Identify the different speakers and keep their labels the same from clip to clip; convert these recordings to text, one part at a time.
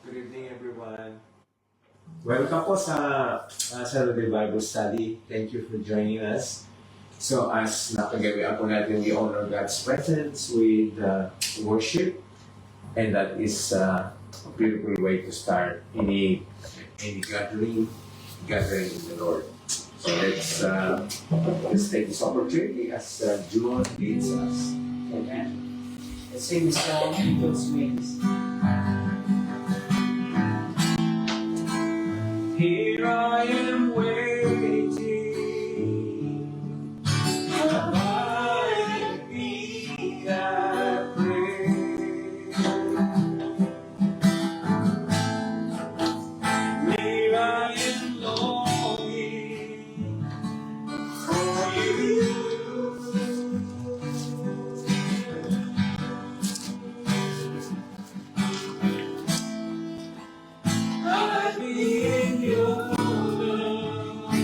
Speaker 1: Good evening, everyone. Welcome po sa Saturday Bible Study. Thank you for joining us. So, as napagawian po natin, we honor God's presence with worship. And that is a beautiful way to start any gathering in the Lord. So, let's take this opportunity as June leads us.
Speaker 2: Amen. Let's sing the song, Eagle's Wings.
Speaker 1: Here I am waiting, abide in me, I pray. Here I am longing for you. I'll be in your love,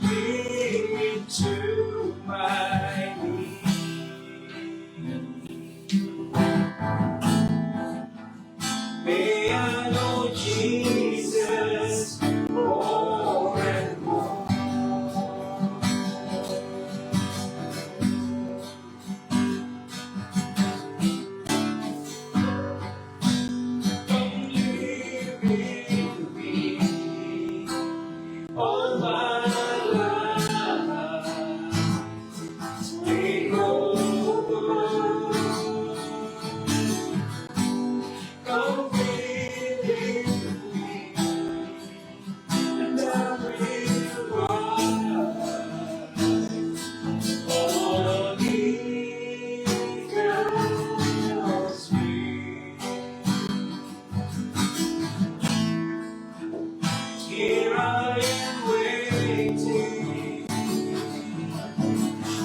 Speaker 1: lead me to my knees. May I know Jesus more and more. Come live in me all my life. Take over. Come live in me, and I will rise on eagle's wings. Here I am waiting,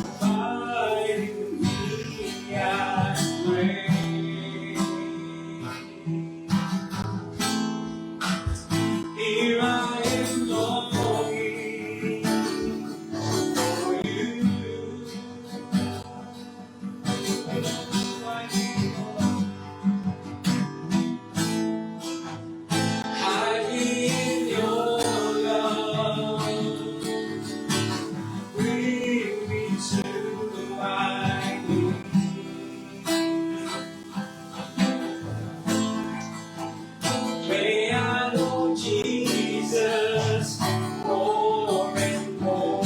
Speaker 1: abide in me, I pray. Here I am longing for you. Hide me in your love, bring me to my knees. May I know Jesus more and more.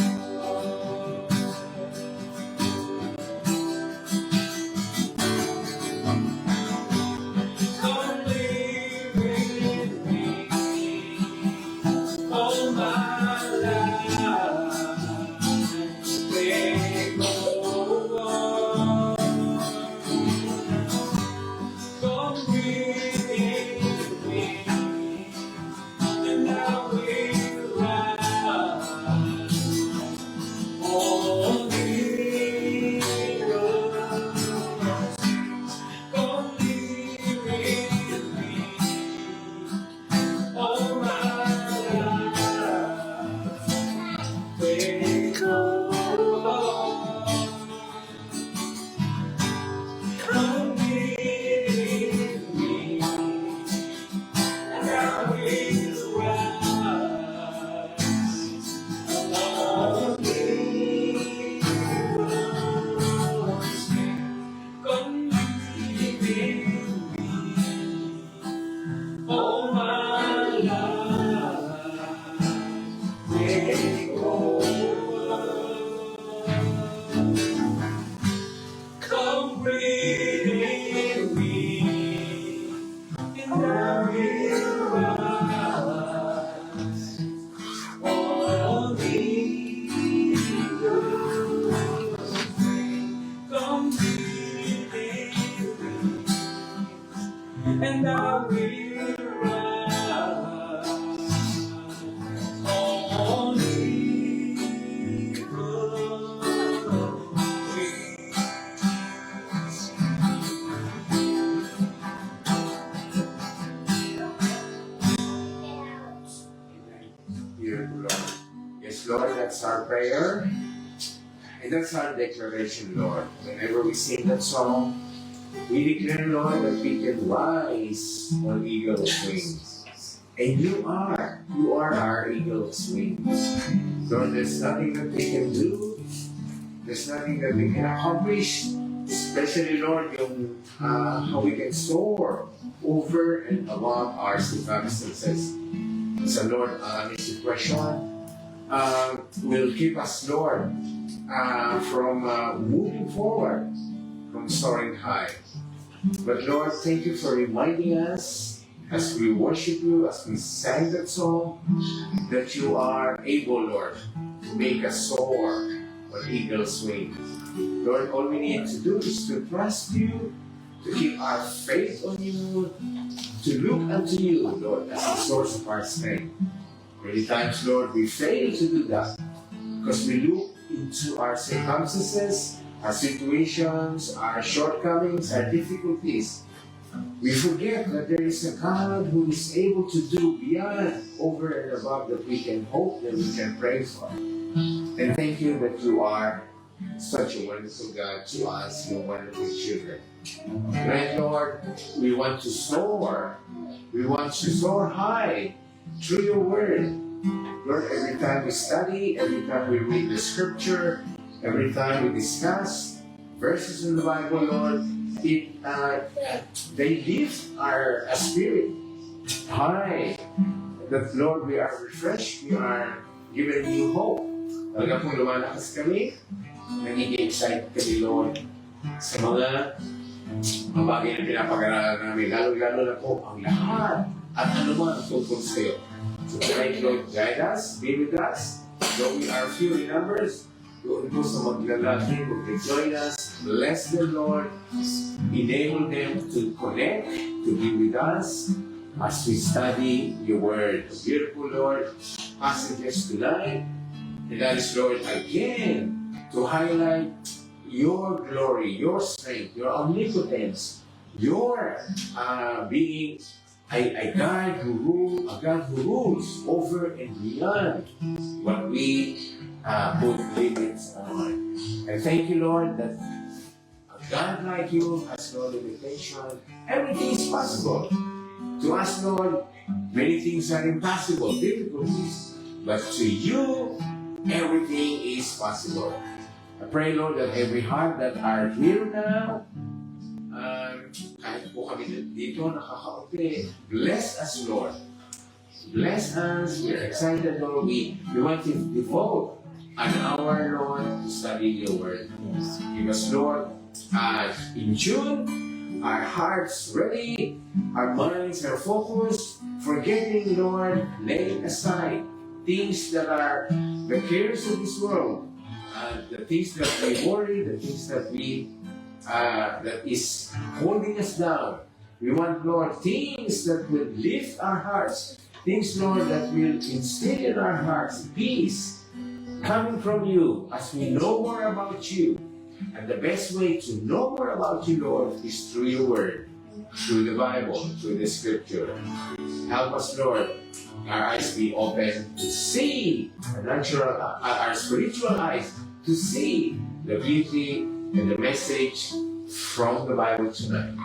Speaker 1: Come live with me all my life. Take over. Come with me, and I will rise on eagle's wings. Come live with me all my life. Take over. Come with me, and I will rise on eagle's wings. Come live in me all my life. Take over. Come breathe in me, and I will rise on eagle's wings. Come breathe in me, and I will rise on eagle's wings. Dear Lord. Yes, Lord, that's our prayer. And that's our declaration, Lord. Whenever we sing that song, We declare, Lord, that we can rise on eagle's wings. And you are our eagle's wings. Lord, there's nothing that we can do. There's nothing that we can accomplish. Especially, Lord, yung how we can soar over and above our circumstances. So, Lord, this question will keep us, Lord, from moving forward, from soaring high. But, Lord, thank you for reminding us as we worship you, as we sang that song, that you are able, Lord, to make us soar on eagle's wings. Lord, all we need to do is to trust you, to keep our faith on you, to look unto you, Lord, as the source of our strength. Many times, Lord, we fail to do that because we look into our circumstances, our situations, our shortcomings, our difficulties. We forget that there is a God who is able to do beyond, over and above that we can hope, that we can pray for. And thank you that you are such a wonderful God to us, your wonderful children. And Lord, we want to soar. We want to soar high through your word. Lord, every time we study, every time we read the scripture, every time we discuss verses in the Bible, Lord, they lift our spirit high. That, Lord, we are refreshed, we are given new hope. Talaga kung lumalakas kami, nagiging excited kami, Lord, sa mga bagay na pinapag-aralan namin, lalo-lalo na po ang lahat at anuman ang tungkol sa iyo. So tonight, Lord, guide us, be with us. Though we are few in numbers, doon po sa maglalaki, who can join us, bless them, Lord, enable them to connect, to be with us as we study your word. Beautiful, Lord, passages tonight, and that is, Lord, again, to highlight your glory, your strength, your omnipotence, your being a God who rules over and beyond what we put limits on. And thank you, Lord, that a God like you has no limitation. Everything is possible. To us, Lord, many things are impossible, difficulties. But to you, everything is possible. I pray, Lord, that every heart that are here now, kahit po kami dito nakakaupi, bless us, Lord. Bless us. We're excited, Lord. We want to devote an hour, Lord, to study your word. Give us, Lord, in tune, our hearts ready, our minds are focused, forgetting, Lord, laying aside things that are the cares of this world, the things that we worry, the things that that is holding us down. We want, Lord, things that will lift our hearts, things, Lord, that will instill in our hearts peace coming from you as we know more about you. And the best way to know more about you, Lord, is through your word, through the Bible, through the scripture. Help us, Lord, our eyes be open to see our spiritual eyes to see the beauty and the message from the Bible tonight.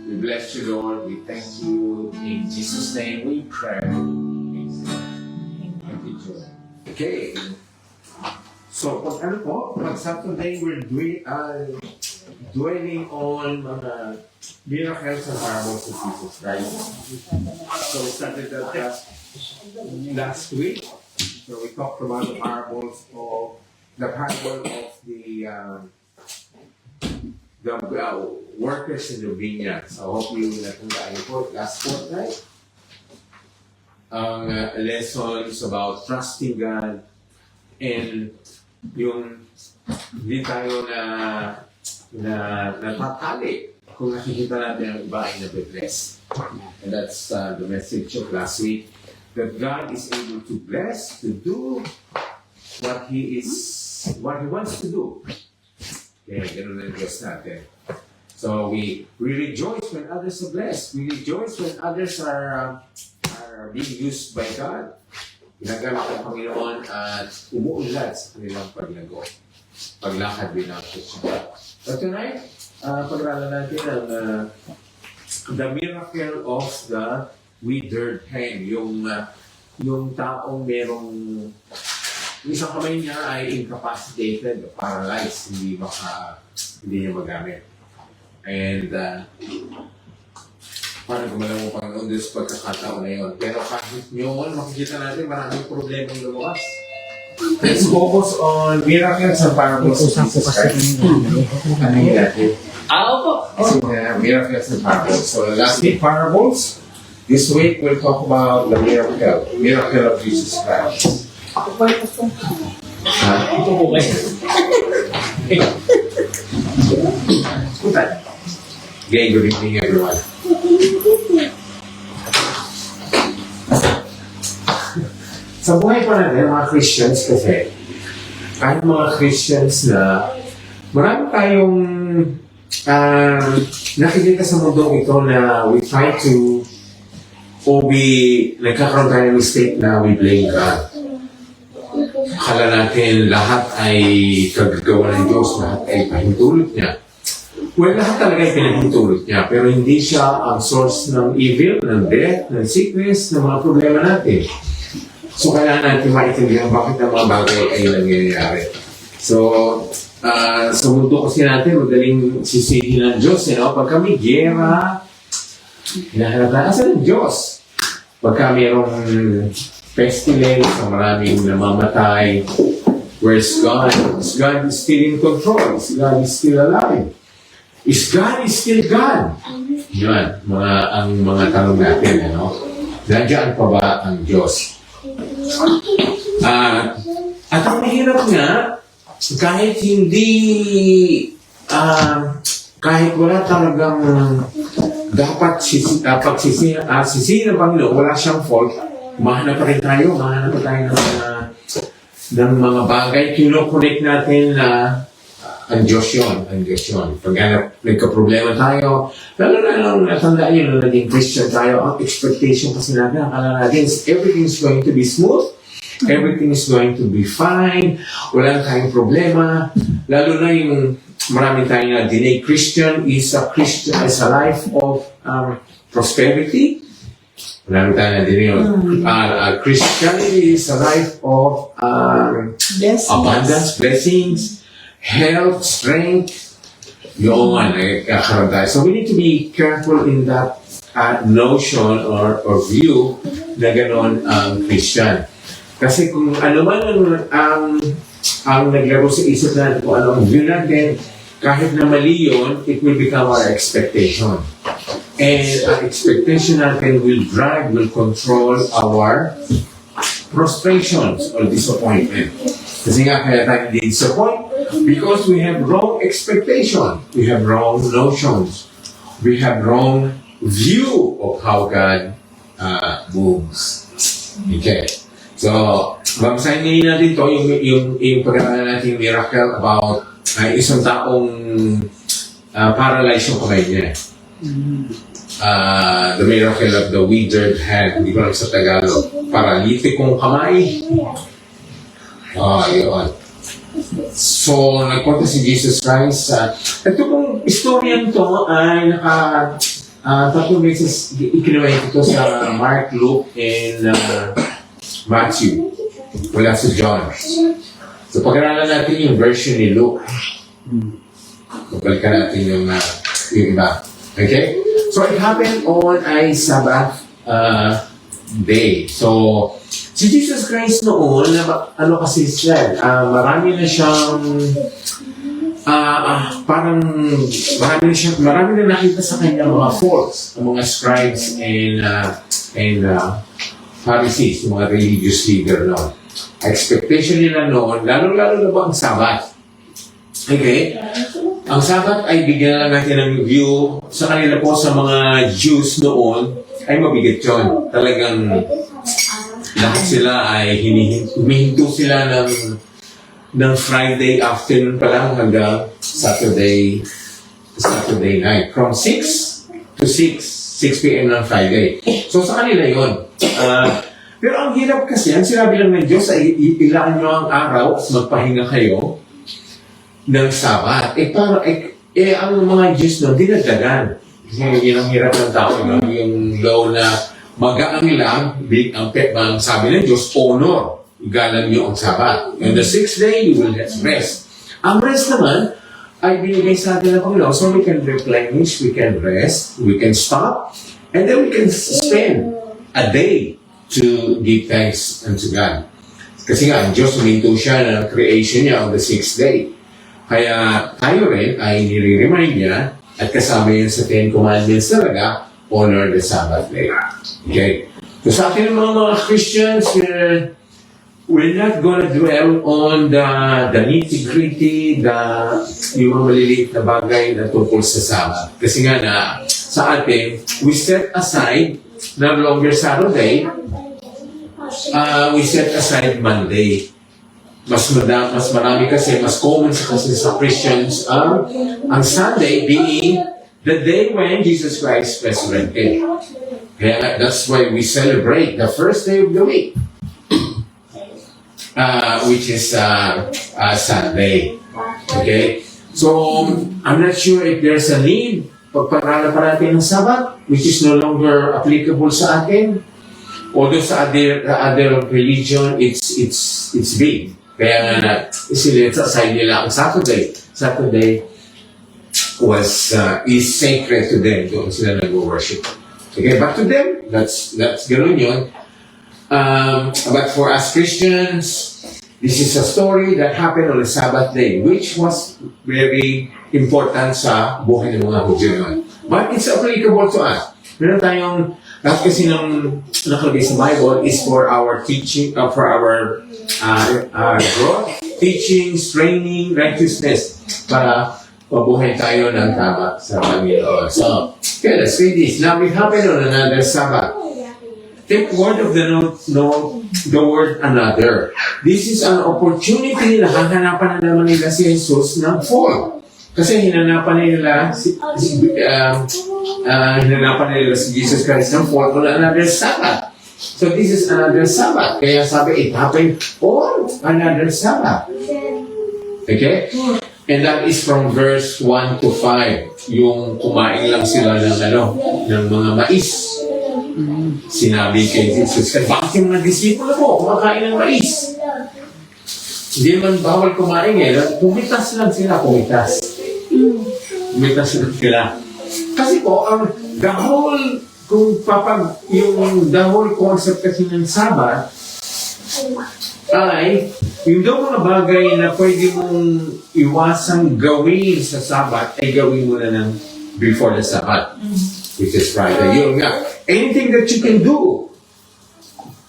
Speaker 1: We bless you, Lord. We thank you. In Jesus' name we pray. Amen. Okay. So, pag Saturday, we're dwelling on mga miracles and parables of Jesus Christ. So, we started that last week. So, we talked about the parables of the parable of the workers in the vineyard. So, I hope you natandaan po last fortnight. Ang lessons about trusting God and yung hindi tayo natatali kung nakikita natin ang iba ay nabibless. And that's the message of last week. That God is able to bless, to do what He wants to do. Kaya ganun ang Diyos natin. So we rejoice when others are blessed. We rejoice when others are being used by God. Ginagamit ang Panginoon at umuunlad sa kanilang paglakad din natin. So tonight, pag-aralan natin ang the miracle of the withered hand. Yung taong merong isang kamay niya ay incapacitated, paralyzed, hindi niya magamit. And parang gumalang mo Panginoon doon sa pagkakataon na yun. Pero kahit yun, makikita natin maraming problema yung lumawas. Let's focus on miracles and parables of Jesus Christ. Ano yun natin?
Speaker 2: Opo.
Speaker 1: Miracles and parables. So last week, parables. This week, we'll talk about the miracle of Jesus Christ.
Speaker 2: Ito po kayo.
Speaker 1: Okay, good evening everyone. Sa buhay pa natin, mga Christians kasi, kahit mga Christians na marami tayong nakikita sa mundong ito na we try to nagkakaroon tayo ng mistake na we blame God. Akala natin lahat ay kagagawa ng Diyos, lahat ay pahintulot niya. Well, lahat talaga ay pinahintulot niya, pero hindi siya ang source ng evil, ng death, ng sickness, ng mga problema natin. So, kailangan natin maintindihan bakit ang mga bagay ay nangyayari. So, sa mundo kasi natin, madaling sisihin ng Diyos. Pagka may giyera, hinahanap na asan ng Diyos. Pagka mayroong pestilence, maraming namamatay, where's God? Is God still in control? Is God still alive? Is God still God? Yan, ang mga tanong natin, Nandiyan pa ba ang Diyos? At ang mahirap nga, kahit wala talagang dapat pagsisihin ng Panginoon, wala siyang fault, mahanap pa rin tayo ng mga bagay, kino-connect natin na ang Diyos yun. Pag nagka-problema tayo, lalo na nung natandaan yun, nung naging Christian tayo, ang expectation kasi natin, akala natin, everything's going to be smooth, everything is going to be fine, walang tayong problema, lalo na yung maraming tayo na dinay Christian is a life of prosperity. Marami tayo na dinay Christianity is a life of abundance, blessings, health, strength, yun, kakaroon tayo. So we need to be careful in that notion or view na gano'n ang Christian. Kasi kung ano man ang naglaro sa isip natin, kung ano ang view natin, kahit na mali yun, it will become our expectation. And our expectation natin will control our frustrations or disappointment. Kasi nga kaya tayo hindi disappoint because we have wrong expectation. We have wrong notions. We have wrong view of how God moves. Okay. So, babasahin ngayon natin ito, yung pag-aralan natin yung miracle about isang taong paralyzed yung kamay niya. The miracle of the withered hand. Hindi ko lang sa Tagalog. Paralitikong kamay. Yun. So, nagpunta si Jesus Christ. Ito pong istoryan to ay tatlong beses ikinuwento ito sa Mark, Luke, and Matthew. Wala sa John. So, pag-aralan natin yung version ni Luke. Pagkalikan natin yung iba. Okay? So, it happened on a Sabbath day. So, si Jesus Christ noon, ano kasi siya, marami na siyang, marami na nakita sa kanya mga faults, ang mga scribes and Pharisees, mga religious leader noon. Expectation nila noon, lalo-lalo na ba ang Sabbath? Okay? Ang Sabbath ay bigyan lang natin ng view sa kanila po sa mga Jews noon, ay mabigat yun. Talagang lahat sila ay humihinto sila ng Friday afternoon pa lang hanggang Saturday night. From 6 to 6 p.m. ng Friday. So sa kanila yun. Pero ang hirap kasi, ang sinabi lang ng Diyos ay ilaan nyo ang araw at magpahinga kayo ng Sabat.
Speaker 3: ang mga Diyos no, dinagdagan. Kasi yun ang hirap ng tao, no? Yung law na magaang lang, big ang sabi ng Diyos, honor. Igalan niyo ang Sabat. On the 6th day, you will rest. Ang rest naman, ay binigay sa atin ng Panginoon. So we can replenish, we can rest, we can stop, and then we can spend a day to give thanks unto God. Kasi nga, ang Diyos huminto siya ng creation niya on the 6th day. Kaya tayo rin ay nire-remind niya at kasama yun sa 10 Commandments talaga, honor the Sabbath day. Okay? So sa atin mga Christians, we're not gonna dwell on the nitty-gritty, yung mga maliliit na bagay na tungkol sa Sabbath. Kasi nga na, sa atin, we set aside no longer Saturday, we set aside Monday. Mas marami kasi, mas common kasi sa Christians ang Sunday being the day when Jesus Christ resurrected. Kaya that's why we celebrate the first day of the week, which is Sunday. Okay? So, I'm not sure if there's a need pagparala pa natin ng Sabbath, which is no longer applicable sa atin. Although sa other religion, it's big. Kaya nga, sa side nila ang Saturday. Saturday is sacred to them. Doon sila nag-worship. Okay, but to them, that's gano'n yun. But for us Christians, this is a story that happened on the Sabbath day, which was very important sa buhay ng mga Hudyo noon. But it's applicable to us. Meron tayong, lahat kasi ng nakalagay sa Bible is for our teaching, for our growth, teachings, training, righteousness, para mabuhay tayo ng tama sa Panginoon. So, okay, let's read this. Now, it happened on another Sabbath. Take word of the word another. This is an opportunity na hahanapan na naman nila si Jesus ng fall. Kasi hinanapan nila si Jesus Christ ng fall on another Sabbath. So this is another Sabbath. Kaya sabi, it happened on another Sabbath. Okay? And that is from verse 1 to 5. Yung kumain lang sila ng mga mais. Sinabi kay Jesus, bakit yung mga disipulo mo kumakain ng mais? Hindi man bawal kumain Pumitas lang sila, pumitas lang sila. Kasi po, the whole concept kasi ng Sabbath ay yung daw mga bagay na pwede mong iwasang gawin sa Sabbath ay gawin mo na before the Sabbath, which is Friday. Yun nga. Anything that you can do,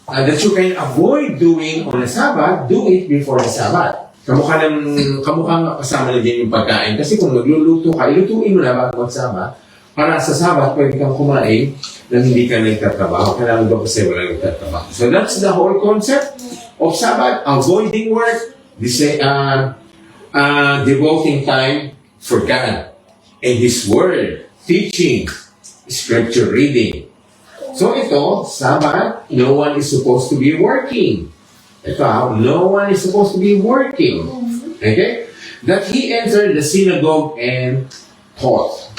Speaker 3: that you can avoid doing on the Sabbath, do it before the Sabbath. Kamukha nga kasama na din yung pagkain. Kasi kung magluluto ka, ilutuin mo na bago mag-Sabbath, para sa Sabbath, pwede kang kumain na hindi ka nagtatrabaho. Kailangan ba kasi wala nagtatrabaho. So that's the whole concept of Sabbath, avoiding work, devoting time for God and His Word, teaching, scripture reading. So ito, Sabbath, no one is supposed to be working. Ito, no one is supposed to be working. Okay? That He entered the synagogue and taught.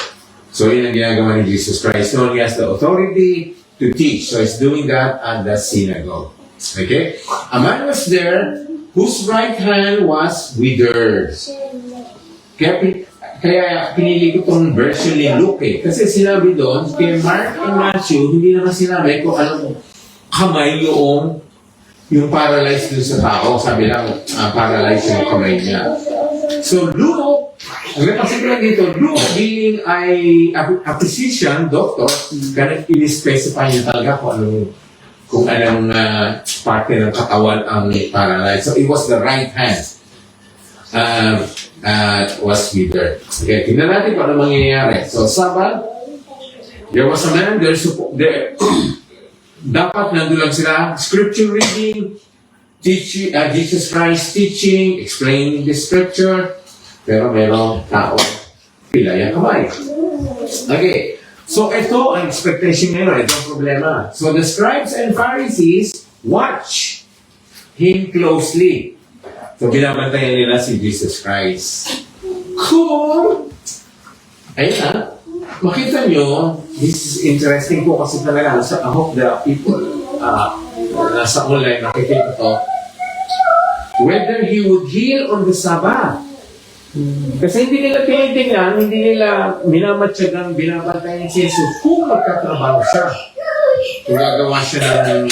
Speaker 3: So yun ang ginagawa ni Jesus Christ. So He has the authority to teach. So He's doing that at the synagogue. Okay? A man was there whose right hand was withered. Kaya pinili ko itong version ni Luke Kasi sinabi doon, kay Mark and Matthew, hindi naman sinabi kung anong kamay yung paralyzed doon sa tao. Sabi lang, paralyzed yung kamay niya. So Luke, ang napansin ko lang dito, Luke being a physician, doctor, ganun in-specify niya talaga kung anong parte ng katawan ang paralyzed. So it was the right hand. Was withered. Okay, tingnan natin kung ano mangyayari. So, Sabbath, there was a man there, dapat nandun lang sila, scripture reading, teaching, Jesus Christ teaching, explaining the scripture, pero merong tao, pilay ang kamay. Okay, so ito ang expectation ngayon, ito ang problema. So, the scribes and Pharisees watch Him closely. So, binabantayan nila si Jesus Christ. Kung Ayun na, makita nyo, this is interesting po kasi talaga, I hope the people nasa online nakikita to, whether he would heal on the Sabbath. Kasi hindi nila tinitingnan, hindi nila minamatyagang binabantayan si Jesus kung magkatrabaho siya. Kung gagawa siya ng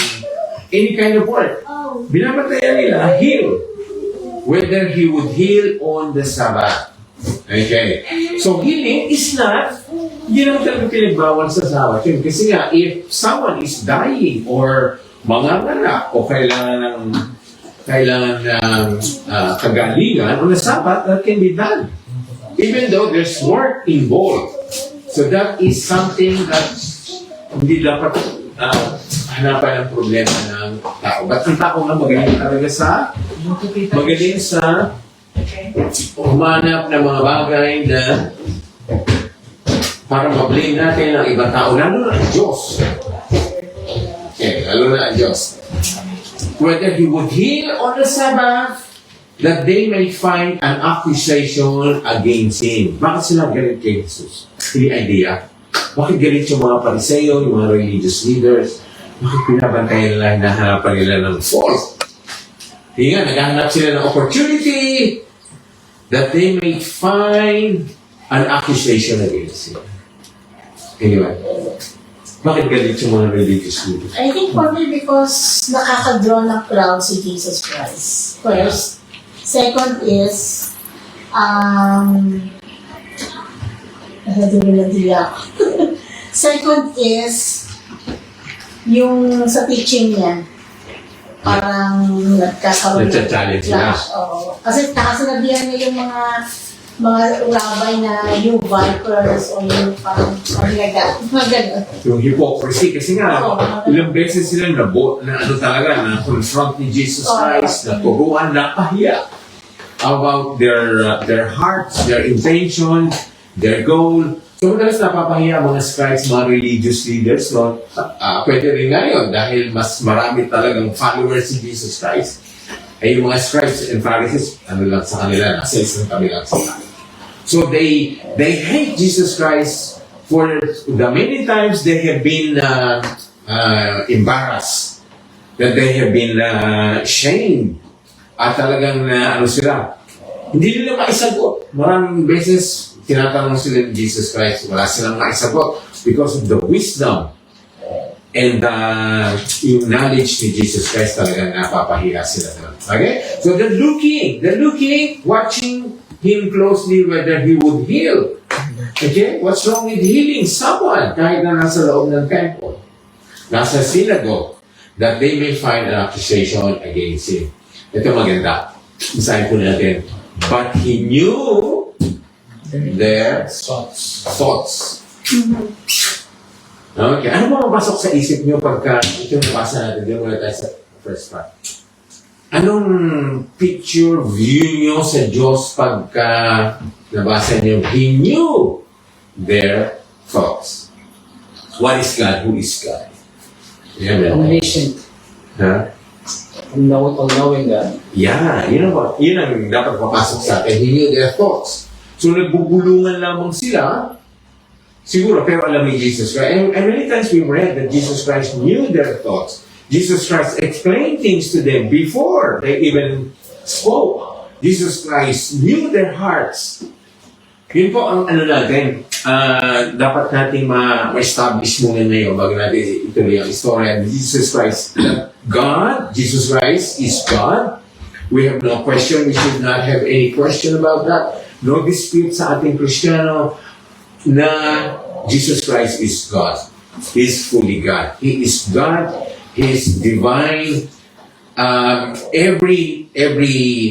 Speaker 3: any kind of work. Binabantayan nila, heal. Whether he would heal on the Sabbath. Okay. So healing is not, hindi naman talaga pinagbawal sa Sabbath. Yun. Kasi nga, if someone is dying or manganganak o kailangan ng kagalingan on the Sabbath, that can be done. Even though there's work involved. So that is something that hindi dapat hanapan ng problema ng tao. But ang tao nga magaling talaga magaling sa humanap ng mga bagay na para ma-blame natin ang ibang tao, lalo na ang Diyos. Okay, lalo na ang Diyos. Whether he would heal on the Sabbath, that they may find an accusation against him. Bakit sila galit kay Jesus? Hindi idea. Bakit galit yung mga Pariseo, yung mga religious leaders? Bakit pinabantayan nila, hinahanapan nila ng fault? Hindi nga, naghahanap sila ng opportunity that they may find an accusation against him. Anyway, bakit galit yung mga religious leaders?
Speaker 4: I think probably because nakaka-draw ng crowd si Jesus Christ. First. Second is, second is, yung sa teaching niya, parang nagkakaroon
Speaker 3: Nagcha-challenge
Speaker 4: clash. Oo. Kasi nakasinabihan niya yung mga rabbi na yung vipers o yung parang mga gano'n.
Speaker 3: Yung hypocrisy. Kasi nga,
Speaker 4: Oo.
Speaker 3: ilang beses sila na confront ni Jesus Christ, na turuan, napahiya about their hearts, their intention, their goal. So, madalas napapahiya mga scribes, mga religious leaders, no? Pwede rin ngayon dahil mas marami talagang followers si Jesus Christ. Ay yung mga scribes and Pharisees, ano lang sa kanila, nasa isang kami lang sila. So they hate Jesus Christ for the many times they have been embarrassed, that they have been shamed, at talagang ano sila, hindi nila maisagot. Maraming beses, tinatanong sila ni Jesus Christ, wala silang maisagot because of the wisdom and yung knowledge ni Jesus Christ talagang napapahiya sila. Okay? So they're looking, watching him closely whether he would heal. Okay? What's wrong with healing someone kahit na nasa loob ng temple? Nasa synagogue, that they may find an accusation against him. Ito maganda. Basahin po natin. But he knew their thoughts. Okay. Ano ba mapasok sa isip nyo pagka ito nabasa natin? Diyan muna tayo sa first part. Anong picture, view nyo sa Diyos pagka nabasa nyo? He knew their thoughts. What is God? Who is God? Yeah,
Speaker 2: Omniscient.
Speaker 3: huh?
Speaker 2: All-knowing God.
Speaker 3: Yeah, yun ang dapat papasok sa atin. He knew their thoughts. So nagbubulungan lamang sila, siguro, pero alam ni Jesus Christ. And many times we read that Jesus Christ knew their thoughts. Jesus Christ explained things to them before they even spoke. Jesus Christ knew their hearts. Yun po ang ano natin, dapat natin ma-establish muna ngayon bago natin ituloy ang istorya ni Jesus Christ. God, Jesus Christ is God. We have no question. We should not have any question about that. No dispute sa ating Kristiyano na Jesus Christ is God. He is fully God. He is God. He is divine. Every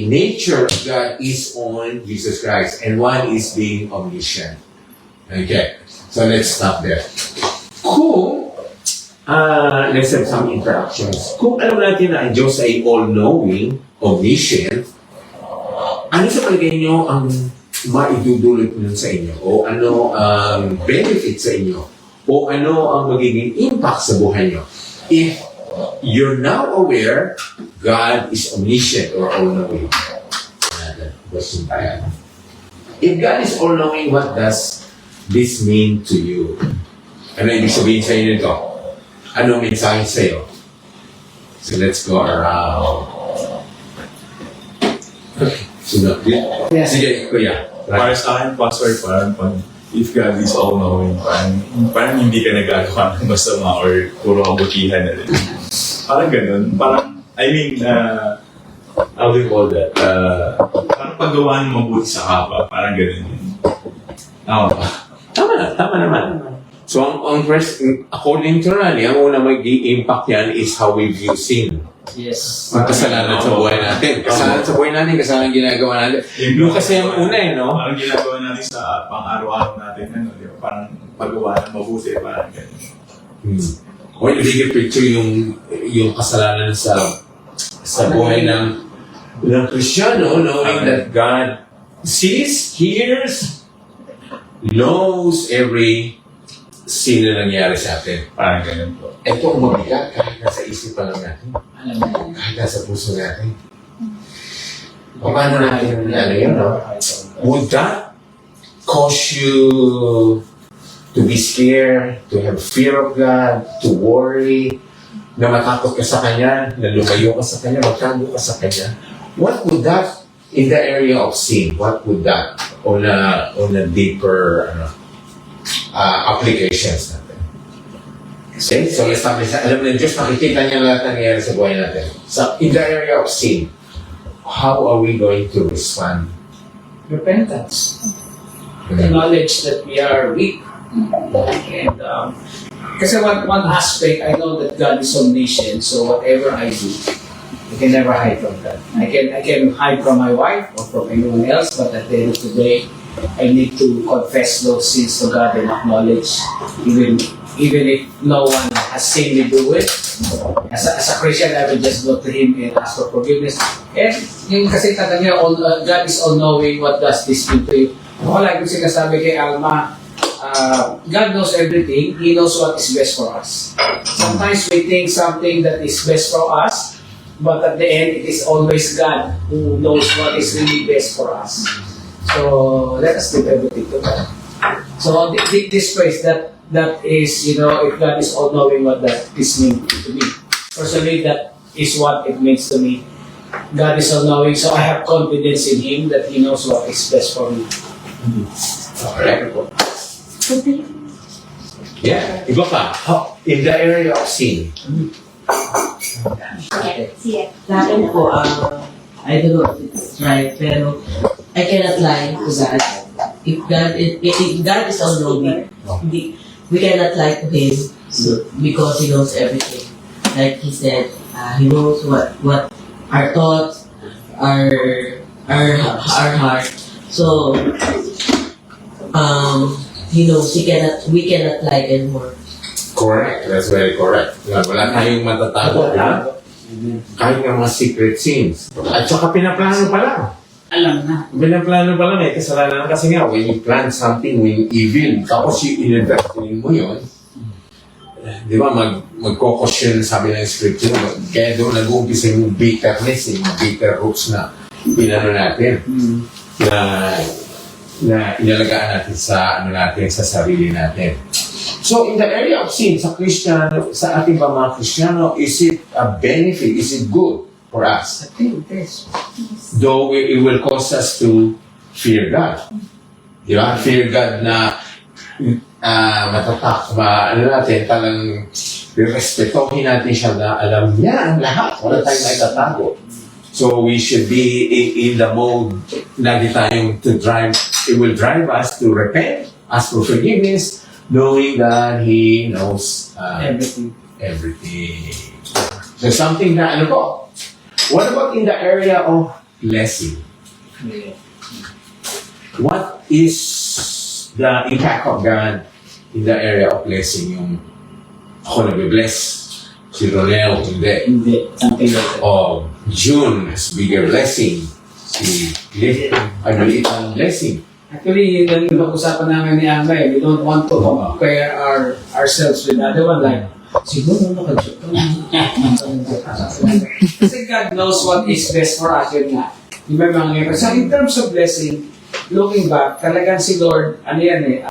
Speaker 3: nature of God is on Jesus Christ, and one is being omniscient. Okay, so let's stop there. Kung let's have some interactions. Kung alam natin na ang Diyos ay all-knowing, omniscient, ano sa palagay nyo ang maidudulot nun sa inyo? O ano ang benefit sa inyo? O ano ang magiging impact sa buhay nyo? If you're now aware God is omniscient or all-knowing. Question tayo. If God is all-knowing, what does this mean to you? Ano ibig sabihin sa inyo nito? Ano mensahe sa iyo? So let's go around. Sunod.
Speaker 2: Yes.
Speaker 3: Sige, kuya.
Speaker 5: Para sa akin, Pastor, parang pag if God is all-knowing, parang hindi ka nagagawa ng masama or puro kabutihan na rin. Parang ganun. Parang, I mean, how do you call that? Parang paggawa ng mabuti sa kapwa, parang ganun yun.
Speaker 3: Tama naman. So, ang first, according to Rani, ang una mag-i-impact yan is how we view sin.
Speaker 2: Yes.
Speaker 3: Ang kasalanan sa buhay natin. Kasalanan sa buhay natin, kasalanan ginagawa natin. Yung kasi ang una no?
Speaker 5: Parang ginagawa natin sa pang-araw-araw natin, di ba? Parang paggawa ng mabuti, parang ganun.
Speaker 3: O yung bigger picture yung kasalanan sa buhay ng Kristiyano, knowing that God sees, hears, knows every sin na nangyari sa atin.
Speaker 5: Parang ganun po.
Speaker 3: Ito ang mabigat kahit nasa isipan lang natin.
Speaker 2: Alam mo.
Speaker 3: Kahit nasa puso natin. Paano natin yun, no? Would that cause you to be scared, to have fear of God, to worry, na matakot ka sa Kanya, na lumayo ka sa Kanya, magtago ka sa Kanya? What would that, in the area of sin, what would that, on a deeper applications natin? Okay? So, establish, alam na Diyos, makikita niya lahat ng nangyayari sa buhay natin. So, in the area of sin, how are we going to respond?
Speaker 2: Repentance. Acknowledge that we are weak. And kasi one aspect, I know that God is omniscient, so whatever I do, I can never hide from God. I can hide from my wife or from anyone else, but at the end of the day, I need to confess those sins to God and acknowledge, even if no one has seen me do it. As a Christian, I will just go to Him and ask for forgiveness. And yung kasi tanong niya, God is all-knowing, what does this mean to you? Ako like yung sinasabi kay Alma, God knows everything. He knows what is best for us. Sometimes we think something that is best for us, but at the end, it is always God who knows what is really best for us. So let us do everything to God. So this phrase that is, if God is all-knowing, what does this mean to me? Personally, that is what it means to me. God is all-knowing, so I have confidence in Him that He knows what is best for me.
Speaker 3: Alright. Yeah. Iba pa. In the area of sin.
Speaker 6: Sa akin po, I don't know if it's right, pero I cannot lie to God. If God is all-knowing, we cannot lie to Him because He knows everything. Like He said, He knows what our thoughts, our heart. So, He knows we cannot lie anymore.
Speaker 3: Correct. That's very correct. Wala tayong matatago. Kahit ng mga secret sins. At saka pinaplano pa lang.
Speaker 2: Alam na.
Speaker 3: Pinaplano pa lang kasalanan kasi nga, when you plan something, when evil, tapos yung in-investin mo yun, di ba, magkokos yun, sabi ng scripture, kaya doon nag-uumpisa yung bitterness, yung bitter roots na pinano natin, na inalagaan natin sa sa sarili natin. So, in the area of sin, sa Kristiyano, sa ating mga Kristiyano, is it a benefit? Is it good for us?
Speaker 2: I think it is.
Speaker 3: Though it will cause us to fear God. Di ba? Fear God na natin, talang respetohin natin siya na alam niya ang lahat. Wala tayong maitatago. So we should be in the mode lagi tayong it will drive us to repent, ask for forgiveness, knowing that He knows everything. So something na what about in the area of blessing? What is the impact of God in the area of blessing? Yung ako nag-bless, si Ronel, hindi.
Speaker 2: Something like that.
Speaker 3: June has bigger blessing. Si Liv, ay maliit ang blessing.
Speaker 2: Actually, yun yung pag-usapan namin ni Amba, we don't want to compare ourselves with other one. Like, siguro naka-joke. Kasi God knows what is best for us. Yun nga. So in terms of blessing, looking back, talagang si Lord, ano yan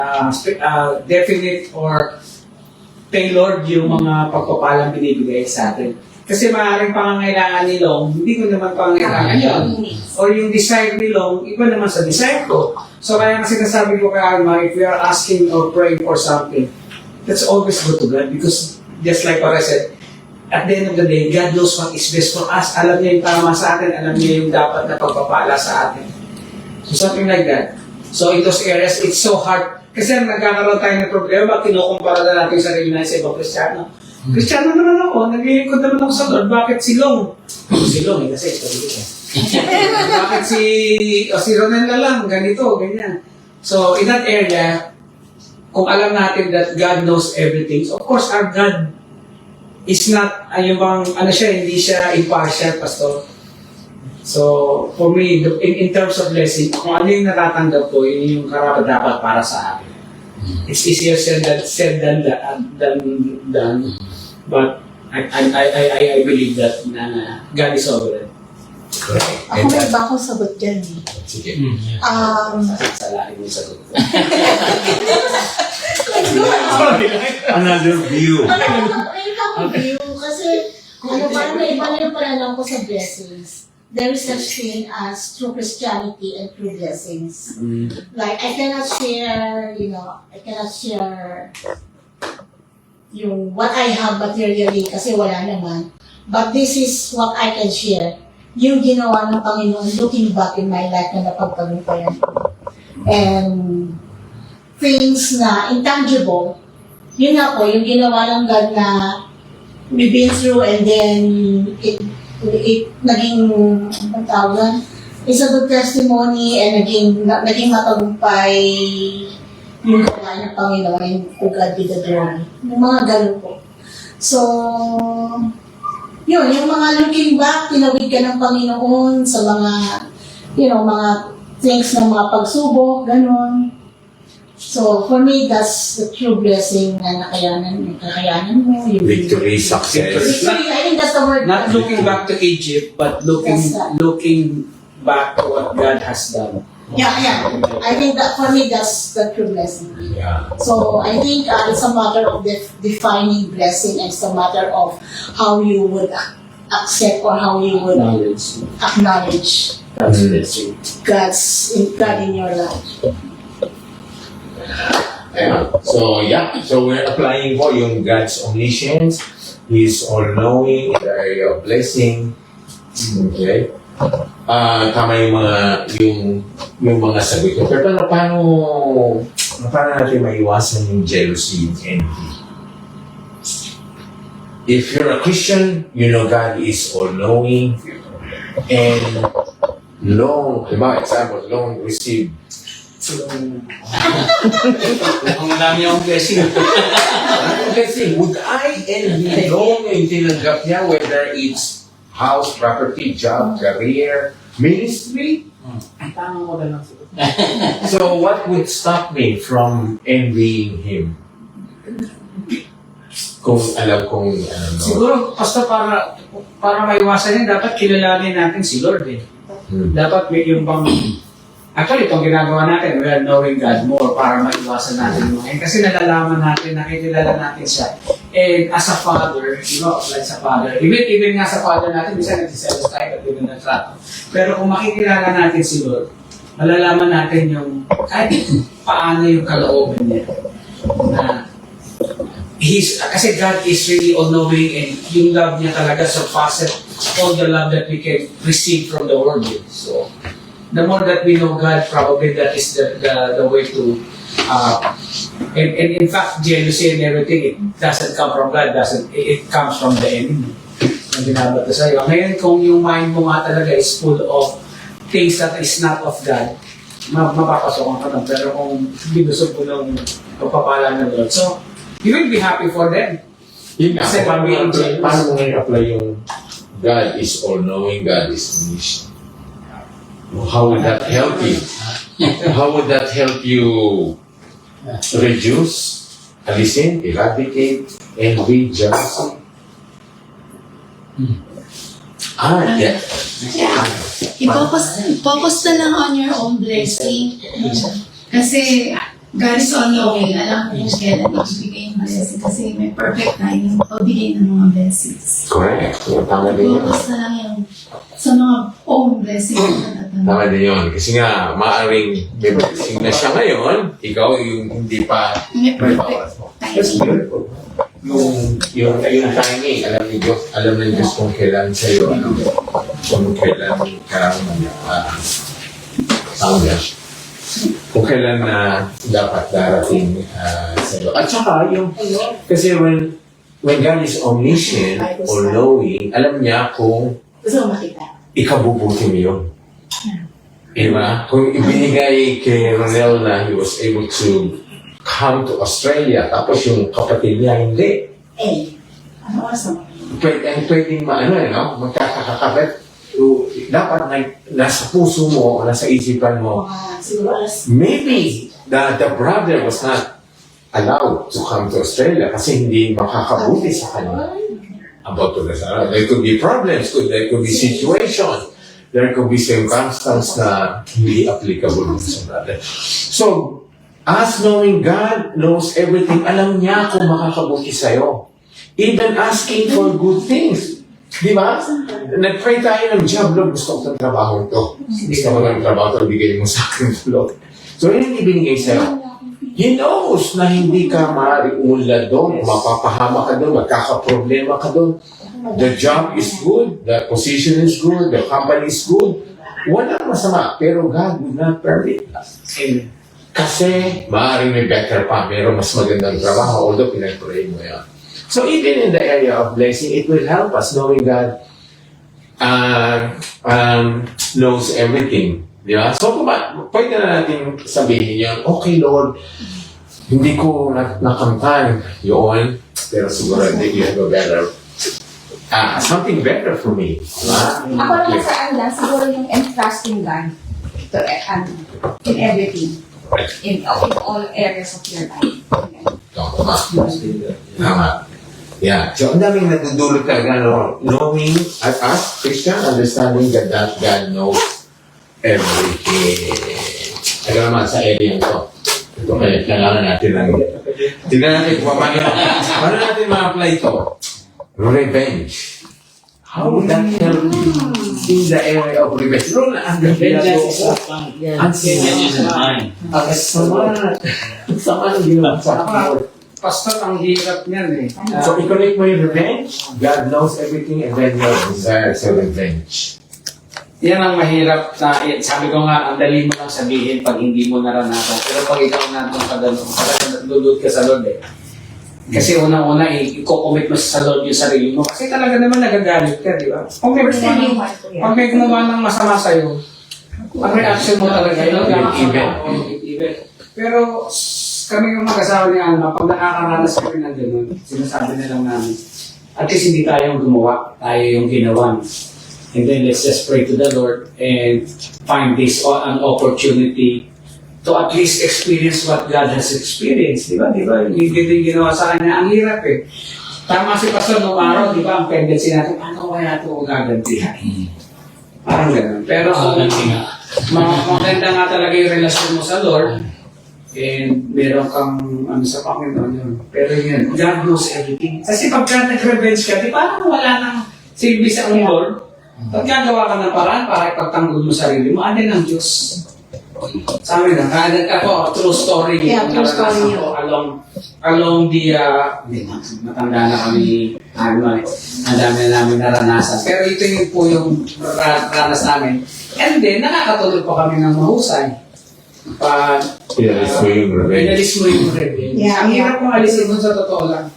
Speaker 2: definite or tailored yung mga pagpapalang binibigay sa atin. Kasi maaaring pangangailangan ni Long, hindi ko naman pangangailangan yun. Or yung desire ni Long, iba naman sa desire ko. So kaya nga sinasabi ko kay Alma, if we are asking or praying for something, let's always go to God because just like what I said, at the end of the day, God knows what is best for us. Alam niya yung tama sa atin, alam niya yung dapat na pagpapala sa atin. So something like that. So in those areas, it's so hard. Kasi nagkakaroon tayo ng problema, kinukumpara na natin sa sarili natin sa ibang Kristiyano. Kristiyano naman ako, naglilingkod naman ako sa Lord. Bakit si Long? Si Long, kasi ito dito. Bakit si Ronel na lang, ganito, ganyan. So in that area, kung alam natin that God knows everything, so of course our God is not, hindi siya impartial, Pastor. So, for me, in terms of blessing, kung ano yung natatanggap ko, yun yung karapat dapat para sa akin. It's easier said than done. But I believe that na God is sovereign.
Speaker 4: Ako may iba akong sagot dyan eh.
Speaker 3: Sige.
Speaker 2: Salahin mo yung sagot ko.
Speaker 3: Another view.
Speaker 4: May akong view kasi parang may iba na yung pananaw ko sa blessings. There is such thing as true Christianity and true blessings. Like, I cannot share yung what I have materially kasi wala naman. But this is what I can share. Yung ginawa ng Panginoon looking back in my life na napagtagumpayan ko. And things na intangible, yun nga po, yung ginawa ng God na we've been through and then it naging it's a good testimony and naging matagumpay yung gawa ng Panginoon to God be the glory. Yung mga ganun po. So, yun, yung mga looking back, tinawid ka ng Panginoon sa mga, mga things ng mga pagsubok, ganun. So, for me, that's the true blessing na kakayanan mo. Yung
Speaker 3: Victory, success.
Speaker 4: Victory, I think that's the word.
Speaker 2: Not looking back to Egypt, but looking back to what God has done.
Speaker 4: Yeah. I think that for me, that's the true blessing.
Speaker 3: Yeah.
Speaker 4: So, I think it's a matter of defining blessing and it's a matter of how you would accept or how you would acknowledge God in your life.
Speaker 3: So we're applying po yung God's omniscience, His all-knowing in the area of blessing. Okay? Tama yung mga sagot ko. Pero paano natin maiwasan yung jealousy and envy? If you're a Christian, you know God is all-knowing and long received
Speaker 2: Ang dami akong blessing.
Speaker 3: Kasi would I envy Long yung tinanggap niya, whether it's house, property, job, career, ministry?
Speaker 2: Tama ko na lang sagot.
Speaker 3: So what would stop me from envying him? Kung alam kong
Speaker 2: Siguro, basta para maiwasan yan, dapat kilalanin natin si Lord eh. Dapat may yung actually, itong ginagawa natin, we are knowing God more para maiwasan natin yung kasi nalalaman natin, nakikilala natin siya. And as a father, like sa father, even nga sa father natin, minsan nagsiselos tayo at even nagtrato. Pero kung makikilala natin si Lord, malalaman natin yung kahit paano yung kalooban niya. Na kasi God is really all-knowing and yung love niya talaga surpasses all the love that we can receive from the world. So, the more that we know God, probably that is the way to and in fact, jealousy and everything, it doesn't come from God, it comes from the enemy. Ang binabato sa'yo. Ngayon, kung yung mind mo nga talaga is full of things that is not of God, mapapasokan ka lang. Pero kung binusog mo ng pagpapala ng Lord, so, you will be happy for them.
Speaker 3: Yun nga,
Speaker 2: Kasi
Speaker 3: paano
Speaker 2: being
Speaker 3: mo apply yung God is all-knowing, God is omniscient? How would that help you? How would that help you reduce, alisin, eradicate, envy, jealousy? Yeah.
Speaker 7: I-focus na lang on your own blessing. Kasi God is all knowing. Alam ko kung kailan ibigay yung blessing. Kasi may perfect timing pagbigay ng mga blessings.
Speaker 3: Correct. Tama din yun.
Speaker 7: Focus na lang yung sa mga own blessings na natanong.
Speaker 3: Tama din yun. Kasi nga, maaaring may blessing na siya ngayon, ikaw yung hindi pa
Speaker 7: May perfect
Speaker 3: That's
Speaker 7: timing.
Speaker 3: beautiful. Yung timing, alam ng Diyos kung kailan sa'yo, kung kailan ka, kung kailan na dapat darating sa'yo. At saka, kasi when God is omniscient or knowing, alam niya kung
Speaker 4: Gusto mo makita?
Speaker 3: ikabubuti mo yun. Diba? Kung ibinigay kay Ronel na he was able to come to Australia, tapos yung kapatid niya hindi.
Speaker 4: Ano oras naman?
Speaker 3: Pwedeng magkakakabit. Dapat nasa puso mo, nasa isipan mo,
Speaker 4: Siguro alas.
Speaker 3: maybe the brother was not allowed to come to Australia kasi hindi makakabuti sa kanya. About to this, there could be problems, there could be situations, there could be circumstances na hindi applicable sa brother. So, us knowing God knows everything, alam niya kung makakabuti sa'yo. Even asking for good things. Di ba? Nag-pray tayo ng job, Lord, gusto ko ng trabaho ito. Gusto ko ng trabaho ito, bigay mo sa akin, Lord. So, yun yung ibinigay sa'yo. He knows na hindi ka maaaring ulad doon, mapapahama ka doon, magkakaproblema ka doon. The job is good, the position is good, the company is good. Walang masama, pero God will not permit us. Kasi maaaring may better pa, meron mas magandang trabaho, although pinag-pray mo yan. So even in the area of blessing, it will help us knowing God knows everything. Di ba? So pwede na natin sabihin yan, okay Lord, hindi ko nakamtan yun, pero siguro you have a better, something better for me.
Speaker 8: Ako naman sa lang, siguro yung entrusting God to, in everything. In all areas of your life.
Speaker 3: Tama. Tama. Yeah. So, ang daming natutulog talaga, knowing at us, Christian, understanding that God knows everything. Kaya naman sa area ito. Ito kaya kailangan natin lang. Tignan natin kung paano natin ma-apply ito. Revenge. How would that help in the area of revenge? No, sama ng ginawa sa akin.
Speaker 2: Pastor, ang hirap niyan eh.
Speaker 3: So, i-connect mo yung revenge. God knows everything and then your desire sa revenge.
Speaker 2: Yan ang mahirap na, sabi ko nga, ang dali mo lang sabihin pag hindi mo naranasan. Pero pag ikaw nandun ka doon, talagang nagdudod ka sa Lord eh. Kasi unang-una, i-commit mo sa Lord yung sarili mo. Kasi talaga naman nagagalit ka, di ba? Kung may gumawa ng masama sa'yo, ang reaction mo talaga yun. Even. Pero kami yung mag-asawa ni Alma, pag nakakaranas kami ng gano'n, sinasabi na lang namin, at least hindi tayo yung gumawa, tayo yung ginawa. And then let's just pray to the Lord and find this an opportunity to at least experience what God has experienced. Di ba? Di ba? Hindi din ginawa sa kanya. Ang hirap eh. Tama si Pastor nung araw, di ba? Ang tendency natin, paano kaya ito gagantihan? Parang gano'n. Pero maganda nga talaga yung relasyon mo sa Lord and meron kang sa Panginoon yun. Pero yun, God knows everything. Kasi pagka nag-revenge ka, di ba? Wala nang silbi sa Lord. Pag gagawa ka ng paraan para ipagtanggol mo sarili mo, ano ng Diyos? Sa amin lang, ako, true story.
Speaker 4: Yeah, true story yun.
Speaker 2: Along the, matanda na kami, ang dami na namin naranasan. Pero ito yung po yung ranas namin. And then, nakakatulog pa kami ng mahusay.
Speaker 3: Pinalis mo yung revenge.
Speaker 2: Pinalis mo yung revenge.
Speaker 4: Yeah,
Speaker 2: Ang hirap kong alisin dun sa totoo lang.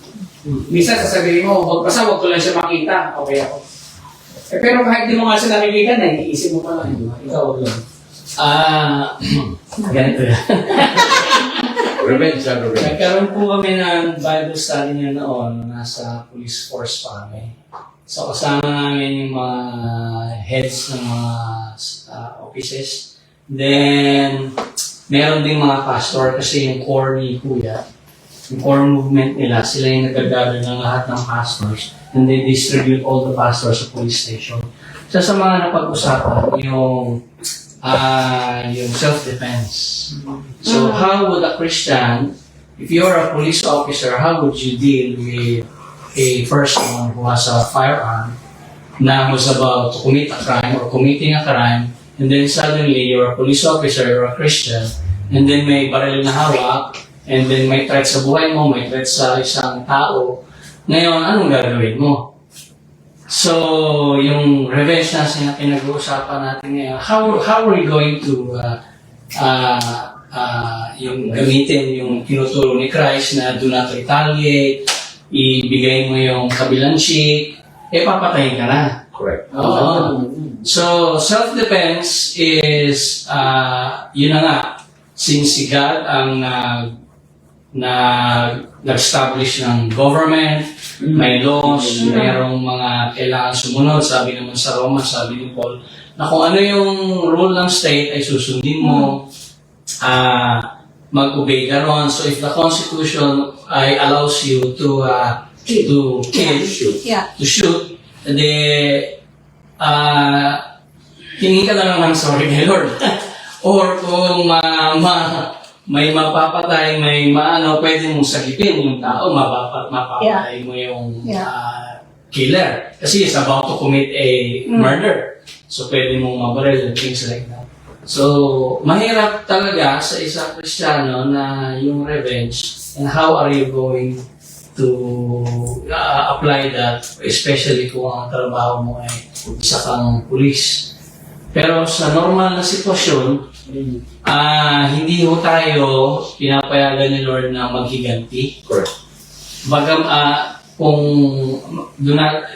Speaker 2: Minsan sasabihin mo, wag ko lang siya makita, okay ako. Pero kahit di mo nga siya nakikita, naiisip mo pa lang. Ikaw lang.
Speaker 6: Ganito yan.
Speaker 3: Revenge.
Speaker 6: Nagkaroon po kami ng Bible study niya noon, nasa police force pa kami. So kasama namin yung mga heads ng mga offices. Then, meron ding mga pastor kasi yung core ni Kuya, yung core movement nila, sila yung nag-gather ng lahat ng pastors and they distribute all the pastors sa police station.
Speaker 2: sa mga napag-usapan, yung self-defense. So, how would a Christian, if you're a police officer, how would you deal with a person who has a firearm na who's about to commit a crime or committing a crime, and then suddenly you're a police officer, you're a Christian, and then may baril na hawak, and then may threat sa buhay mo, may threat sa isang tao. Ngayon, anong gagawin mo? So, yung revenge na pinag-uusapan natin ngayon, how are we going to yung gamitin yung tinuturo ni Christ na do not retaliate, ibigay mo yung kabilang cheek, papatayin ka na.
Speaker 3: Correct.
Speaker 2: Oo. So, self-defense is, yun na nga, since si God ang nag-establish ng government, may laws, mayroong mga kailangan sumunod, sabi naman sa Roma, sabi ni Paul, na kung ano yung rule ng state ay susundin mo, mag-obey ka ron. So, if the Constitution ay allows you to kill,
Speaker 8: Yeah.
Speaker 2: to shoot, tingin ka na lang ng sorry kay Lord. Or kung may mapapatay, may pwede mong sagipin yung tao, mapapatay mo yung killer. Kasi he's about to commit a murder. So pwede mong mabaril and things like that. So, mahirap talaga sa isang Kristiyano na yung revenge, and how are you going to apply that, especially kung ang trabaho mo ay isa kang pulis. Pero sa normal na sitwasyon, hindi ho tayo pinapayagan ni Lord na maghiganti.
Speaker 3: Correct.
Speaker 2: Kung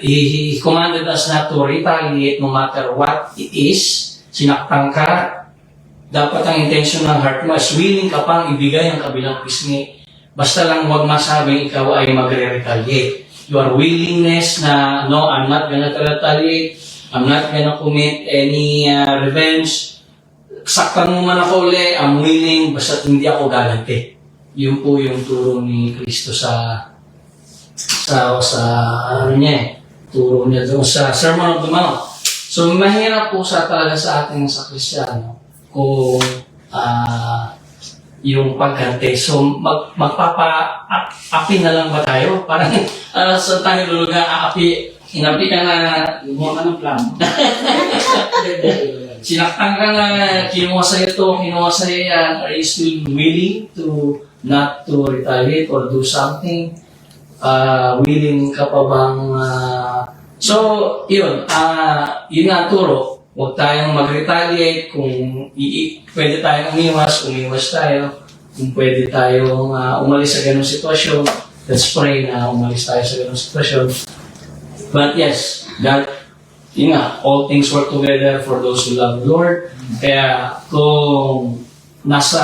Speaker 2: He commanded us not to retaliate no matter what it is, sinaktan ka, dapat ang intention ng heart mo is willing ka pang ibigay ang kabilang pisngi. Basta lang huwag masabing ikaw ay magre-retaliate. Your willingness na, no, I'm not gonna retaliate, I'm not gonna commit any revenge, saktan mo man ako uli, I'm willing, basta hindi ako gaganti. Yun po yung turo ni Kristo turo niya doon sa Sermon on the Mount. So, mahirap po talaga sa atin sa Kristiyano kung yung pagganti. So, magpapa-api na lang ba tayo? Parang sa tayo luluga, inapi ka na, gumawa ka ng plano. Sinaktan ka na, kinuha sa'yo ito, kinuha sa'yo yan. Are you still willing to not to retaliate or do something? Willing ka pa bang so yun nga turo, huwag tayong mag-retaliate. Kung pwede tayong umiwas tayo. Kung pwede tayong umalis sa ganung sitwasyon, let's pray na umalis tayo sa ganung sitwasyon. But yes, God, yun nga, all things work together for those who love the Lord. Kaya kung nasa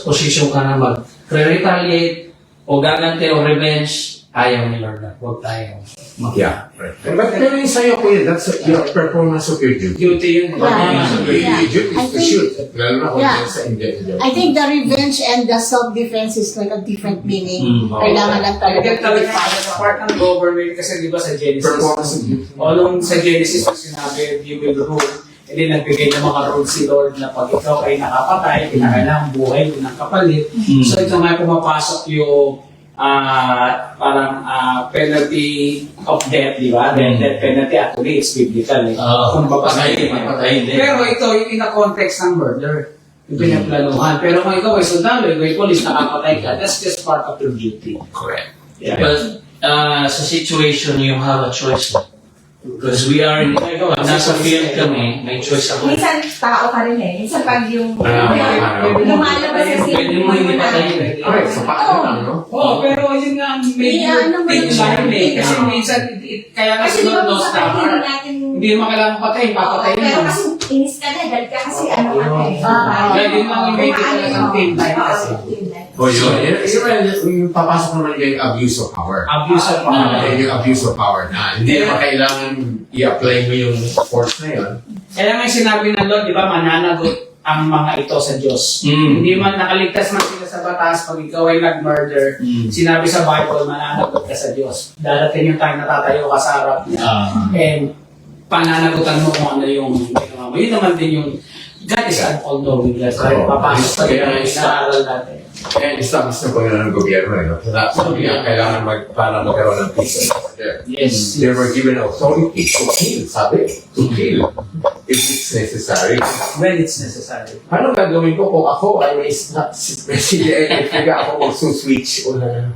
Speaker 2: posisyon ka na mag-retaliate o gaganti o revenge, ayaw ni Lord na. Huwag tayong
Speaker 3: Yeah. Right. Pero yung sa'yo, Kuya, that's your performance of your duty.
Speaker 2: duty yun.
Speaker 4: Yeah.
Speaker 3: Your duty is to shoot. Lalo na kung
Speaker 4: Yeah.
Speaker 3: sa India.
Speaker 4: I think the revenge and the self-defense is like a different meaning. Kailangan lang
Speaker 2: Talagang
Speaker 4: talaga
Speaker 2: part ng government kasi di ba sa Genesis,
Speaker 3: Performance of duty.
Speaker 2: nung sa Genesis yung sinabi, you will rule, and then nagbigay ng mga rules si Lord na pag ikaw ay nakapatay, kinakailangan buhay ng kapalit. So ito nga pumapasok yung parang penalty of death, di ba? Death penalty actually is biblical. Kung papatayin. Pero ito yung in the context ng murder. Yung pinaplanuhan. Pero kung ikaw ay sundalo, ikaw ay police, nakapatay ka, that's just part of your duty.
Speaker 3: Correct.
Speaker 2: Yeah. But sa situation, you have a choice. Because we are in, nasa field kami, may choice ako.
Speaker 8: Minsan tao ka rin eh. Minsan pag yung
Speaker 2: lumalabas kasi pwede mo hindi patayin eh.
Speaker 3: Correct. Sa paa lang, no?
Speaker 2: Oo, pero yun nga ang major thing line eh. Kasi minsan, kaya nga
Speaker 8: Kasi di ba
Speaker 2: sunod no
Speaker 8: sa
Speaker 2: stammer.
Speaker 8: hindi natin...
Speaker 2: Hindi mo kailangan patayin, papatayin
Speaker 8: Pero
Speaker 2: mo.
Speaker 8: kasi inis ka na, dahil ka kasi ano ka na eh.
Speaker 2: Kaya yun lang yung make it talagang team time kasi.
Speaker 3: O yun. Yung papasok naman yung abuse of power.
Speaker 2: Abuse of power.
Speaker 3: Yung abuse of power na hindi naman kailangan i-apply mo yung force na yun.
Speaker 9: Kaya nga sinabi ng Lord, di ba, mananagot ang mga ito sa Diyos. Hindi man nakaligtas man sila sa batas pag ikaw ay nag-murder. Sinabi sa Bible, mananagot ka sa Diyos. Darating yung time na tatayo ka sa harap niya. And
Speaker 2: pananagutan mo kung ano yung ginawa mo. Yun naman din yung God is an all-knowing God. Kaya papasok pa rin yung inaaral natin.
Speaker 3: Kaya establish na Panginoon ng gobyerno. Sabi niya, kailangan para magkaroon ng peace.
Speaker 2: Yes.
Speaker 3: They were given authority to kill, sabi. To kill. If it's necessary.
Speaker 2: When it's necessary.
Speaker 3: Ano gagawin ko kung ako ay not si President, ako mag-switch o na.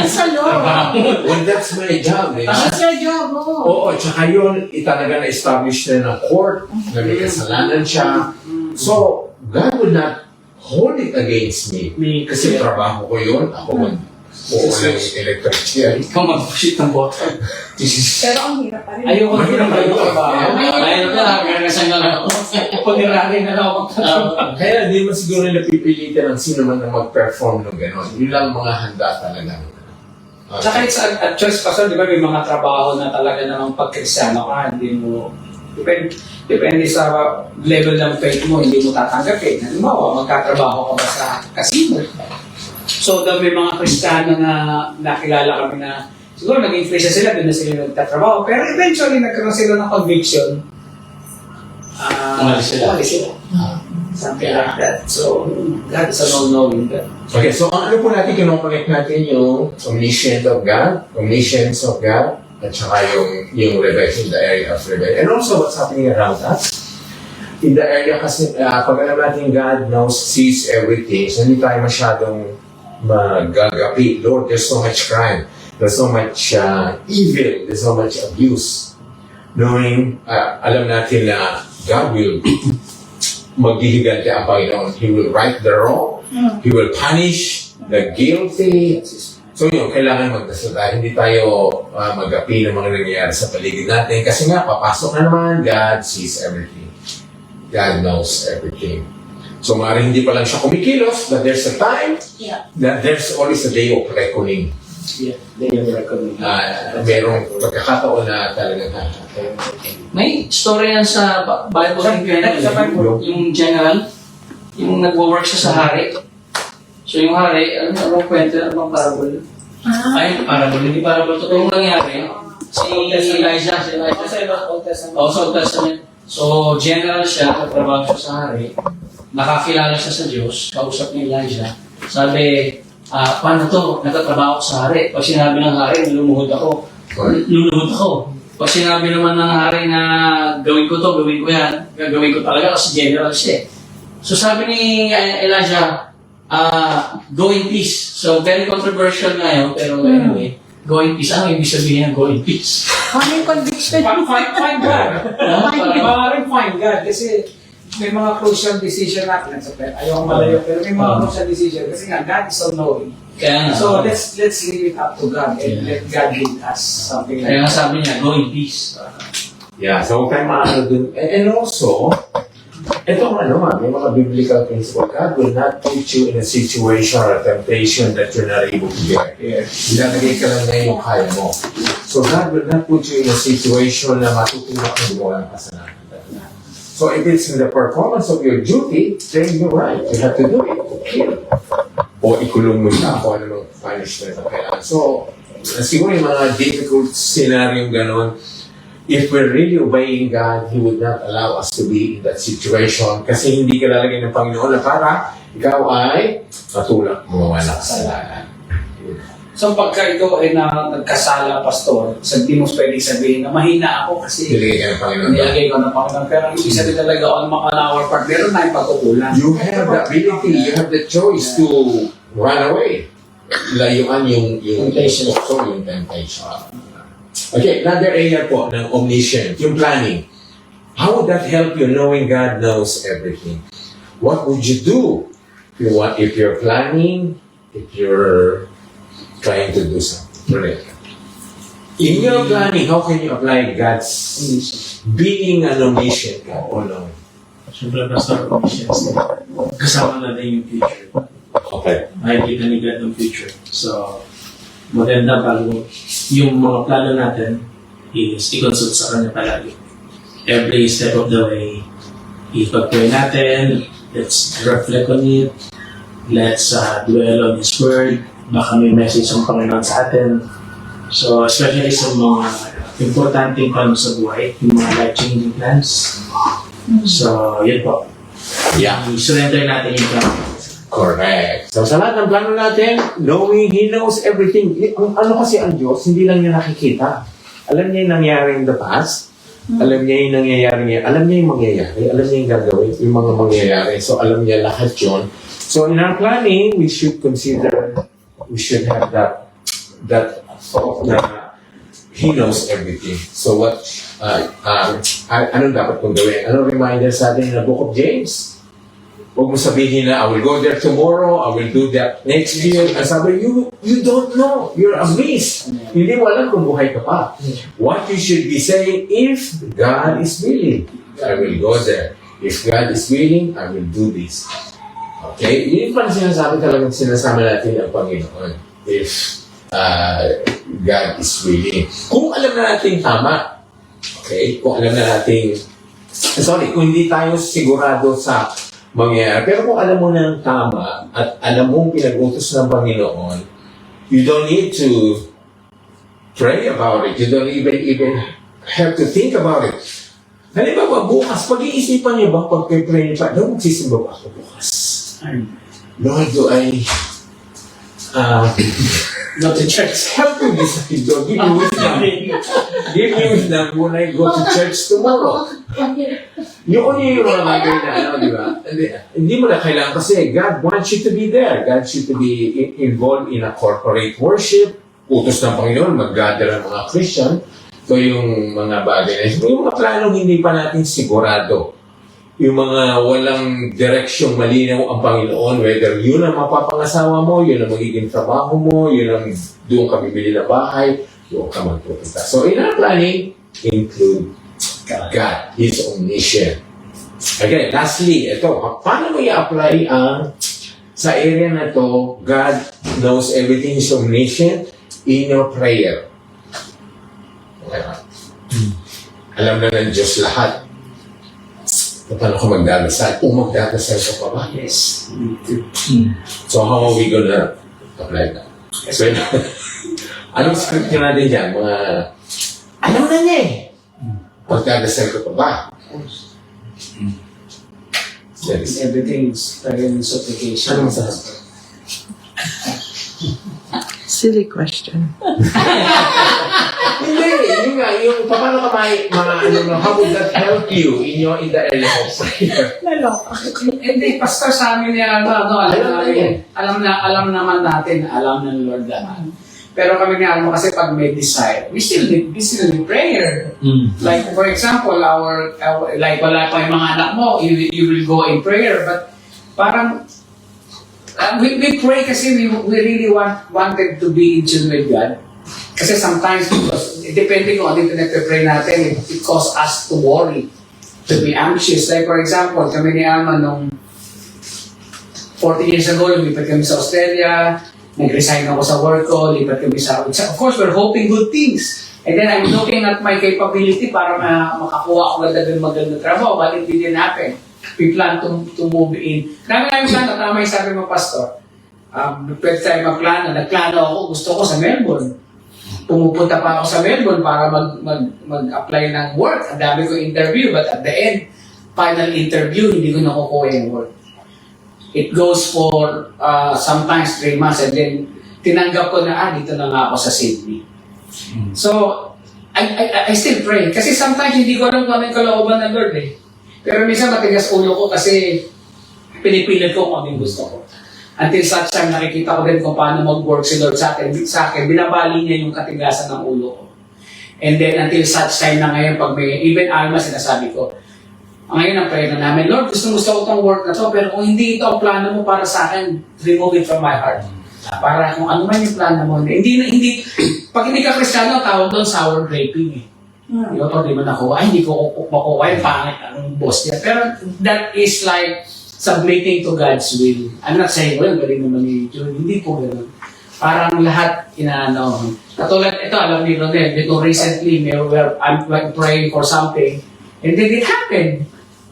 Speaker 4: Sa law.
Speaker 3: Well, that's my job. Eh.
Speaker 4: That's your job, oh.
Speaker 3: Oo, tsaka yun, talaga na-establish na ng court, na may kasalanan siya. So, God would not hold it against me. Kasi trabaho ko yun, ako mag-uulang electrician.
Speaker 2: Ikaw mag-pushit ng bottom.
Speaker 8: Pero ang hirap pa rin.
Speaker 2: Ayoko din ang
Speaker 3: Ayoko.
Speaker 2: Ayoko na, gagasan na lang ako. Pag-irari na lang ako.
Speaker 3: Kaya di mo siguro napipilitan ng sino man na mag-perform ng gano'n. Yun lang mga handa talaga.
Speaker 2: Tsaka it's a choice pa, di ba may mga trabaho na talaga namang pag-Kristyano ka, hindi mo, depende sa level ng faith mo, hindi mo tatanggapin. Halimbawa, magkatrabaho ka ba sa casino? So, may mga Kristiyano na nakilala kami na siguro nag-influence sila, doon na sila nagtatrabaho. Pero eventually, nagkaroon sila ng conviction. Umalis sila. Something like that. So, God is an all-knowing God.
Speaker 3: Okay, so ano po natin, kinoconnect natin yung omniscience of God, at saka yung revelation, the area of revelation. And also, what's happening around us. In the area kasi, pag alam natin God knows, sees everything, so hindi tayo masyadong magagapi. Lord, there's so much crime. There's so much evil. There's so much abuse. Knowing, alam natin na God will maghihigante ang Panginoon. He will right the wrong. He will punish the guilty. So yun, kailangan magdasal tayo. Hindi tayo magapi ng mga nangyayari sa paligid natin. Kasi nga, papasok na naman, God sees everything. God knows everything. So maaaring hindi pa lang siya kumikilos, but there's a time that there's always a day of reckoning.
Speaker 2: Yeah, they are reckoning.
Speaker 3: Merong pagkakataon na talagang
Speaker 6: May story yan sa Bible. Yung general, yung nagwo-work siya sa hari. So yung hari, anong kwento, anong parable? Ay, parable, hindi parable. Totoong nangyari. Si Elijah. Sa Old Testament. So, general siya, nagtrabaho siya sa hari. Nakakilala siya sa Diyos, kausap ni Elijah. Sabi, paano to? Nagtatrabaho ko sa hari. Pag sinabi ng hari, luluhod ako. Pag sinabi naman ng hari na gawin ko to, gawin ko yan, gagawin ko talaga kasi general siya. So sabi ni Elijah, go in peace. So very controversial nga yun, pero anyway, go in peace. Ano ibig sabihin ng go in peace?
Speaker 4: Ano yung conviction?
Speaker 2: Find God. Maaaring find God kasi may mga crucial decision natin sa pera. Ayaw malayo, pero may mga crucial decision kasi nga God is all-knowing. So let's leave it up to God and let God lead us. Something like
Speaker 6: Kaya nga
Speaker 2: that.
Speaker 6: sabi niya, go in peace.
Speaker 3: yeah, so huwag tayong maano dun. And also, ito may mga biblical principle. God will not put you in a situation or a temptation that you're not able to bear. Ilalagay ka lang na yung kaya mo. So God will not put you in a situation na matutulak ng gumawa ng kasalanan. So if it's in the performance of your duty, then you're right. You have to do it. Kill. O ikulong mo siya kung ano mang punishment ang kailangan. So, siguro yung mga difficult scenario gano'n, if we're really obeying God, He would not allow us to be in that situation kasi hindi ka lalagay ng Panginoon na para ikaw ay matulak gumawa ng kasalanan.
Speaker 2: So pagka ikaw ay nagkasala, pastor, hindi mo pwedeng sabihin na mahina ako kasi
Speaker 3: Nilagay ka ng Panginoon.
Speaker 2: nilagay ko ng Panginoon. Pero ibig sabihin talaga on our part, meron na yung pagkukulang.
Speaker 3: You have the ability, you have the choice to run away. Layuan yung
Speaker 2: Temptation.
Speaker 3: So, yung temptation. Okay, another area po ng omniscience, yung planning. How would that help you knowing God knows everything? What would you do if you're planning, if you're trying to do something? Right. In your planning, how can you apply God's being an omniscient God? Oh no.
Speaker 10: Siyempre, basta omniscience. Kasama na din yung future.
Speaker 3: Okay.
Speaker 10: Makikita ni God yung future. So, maganda bago yung mga plano natin is i-consult sa kanya palagi. Every step of the way, ipag-pray natin, let's reflect on it, let's dwell on His Word, baka may message ang Panginoon sa atin. So, especially sa mga importante yung plano sa buhay, yung mga life-changing plans. So, yun po.
Speaker 3: Yeah.
Speaker 10: I-surrender natin yung plano.
Speaker 3: Correct. So sa lahat ng plano natin, knowing He knows everything. Ano kasi ang Diyos, hindi lang niya nakikita. Alam niya yung nangyari in the past. Alam niya yung nangyayari niya. Alam niya yung mangyayari. Alam niya yung gagawin. Yung mga mangyayari. So alam niya lahat yun. So in our planning, we should have that thought na He knows everything. So what, anong dapat kong gawin? Anong reminder sa atin na Book of James? Huwag mo sabihin na, I will go there tomorrow, I will do that next year. Ang sabi, you don't know. You're amazed. Hindi mo alam kung buhay ka pa. What you should be saying, if God is willing, I will go there. If God is willing, I will do this. Okay? Yun pa na sinasabi talagang sinasama natin ang Panginoon. If God is willing. Kung alam na natin tama, okay? Kung alam na natin, kung hindi tayo sigurado sa mangyayari. Pero kung alam mo na ang tama at alam mong pinag-utos ng Panginoon, you don't need to pray about it. You don't even have to think about it. Halimbawa, bukas, pag-iisipan niyo ba pag-pray niyo pa, no, magsisimba ba ako bukas? Lord, do I
Speaker 2: Go to church.
Speaker 3: help me decide, Lord? Give me wisdom. Give me wisdom when I go to church tomorrow. Yung mga bagay na, di ba? Hindi mo na kailangan kasi God wants you to be there. God wants you to be involved in a corporate worship. Utos ng Panginoon, mag-gather ang mga Christian. Ito yung mga bagay na yung mga planong hindi pa natin sigurado. Yung mga walang direksyong malinaw ang Panginoon, whether yun ang mapapangasawa mo, yun ang magiging trabaho mo, yun ang doon ka bibili na bahay, doon ka magpupunta. So in our planning, include God, His omniscient. Okay, lastly, ito, paano mo i-apply ang sa area na to, God knows everything, His omniscient, in your prayer? Okay. Alam na ng Diyos lahat. Paano ka magdadasal? O magdadasal ka pa ba?
Speaker 2: Yes.
Speaker 3: So how are we gonna apply that? So, anong script nyo natin dyan? Mga, alam na niya eh. Magdadasal ka pa ba?
Speaker 2: Everything's in supplication.
Speaker 3: Anong sabi?
Speaker 6: Silly question.
Speaker 3: Hindi, yun nga, yung paano ka how would that help you in the area of prayer?
Speaker 2: Hindi, pastor sa amin yan, alam naman natin, alam ng Lord naman. Pero kami nga, kasi pag may desire, we still need prayer. Like, for example, like, wala pa yung mga anak mo, you will go in prayer, but parang, we pray kasi we really wanted to be in tune with God. Kasi sometimes, depending kung ano yung pinag-pray natin, it causes us to worry, to be anxious. Like for example, kami ni Alma nung 40 years ago, lumipat kami sa Australia, nag-resign ako sa work ko, lipat kami sa... Of course, we're hoping good things. And then I'm looking at my capability para makakuha ako ng magandang trabaho, but it didn't happen. We plan to move in. Namin plano, tama yung sabi mo, Pastor. Pwede tayo nagplano ako, gusto ko sa Melbourne. Pumupunta pa ako sa Melbourne para mag-apply ng work. Ang dami ko interview, but at the end, final interview, hindi ko nakukuha yung work. It goes for sometimes 3 months and then tinanggap ko na, dito na nga ako sa Sydney. So, I still pray. Kasi sometimes hindi ko alam kung ano yung kalooban ng Lord eh. Pero minsan matigas ulo ko kasi pinipilit ko kung ano yung gusto ko. Until such time, nakikita ko din kung paano mag-work si Lord sa akin. Binabali niya yung katigasan ng ulo ko. And then until such time na ngayon, pag may, even Alma sinasabi ko, ngayon ang prayer na namin, Lord, gusto ko itong work na to, pero kung hindi ito ang plano mo para sa akin, remove it from my heart. Para kung ano man yung plano mo. Hindi, pag hindi ka Kristiyano, tawag doon sour graping eh. Yung pag di mo nakuha, hindi ko makuha yung pangit ang boss niya. Pero that is like submitting to God's will. I'm not saying, well, galing naman ni John. Hindi po gano'n. Parang lahat inaano. Katulad ito, alam niyo rin, because recently, I'm praying for something, and then it happened.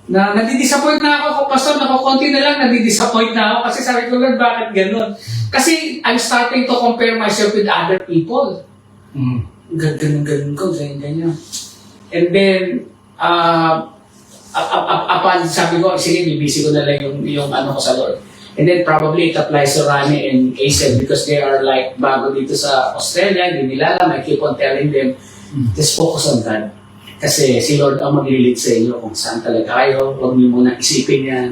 Speaker 2: Na nadidisappoint na ako, Pastor, konti na lang, nadidisappoint na ako kasi sabi ko, Lord, bakit gano'n? Kasi I'm starting to compare myself with other people.
Speaker 9: ganun ko, ganyan. And then, upon sabi ko, sige, bibisi ko na lang yung ano ko sa Lord. And then probably it applies to Rani and Asen because they are like bago dito sa Australia, hindi nila alam. I keep on telling them, just focus on God. Kasi si Lord ang maglilid sa inyo kung saan talaga kayo. Huwag niyo muna isipin yan.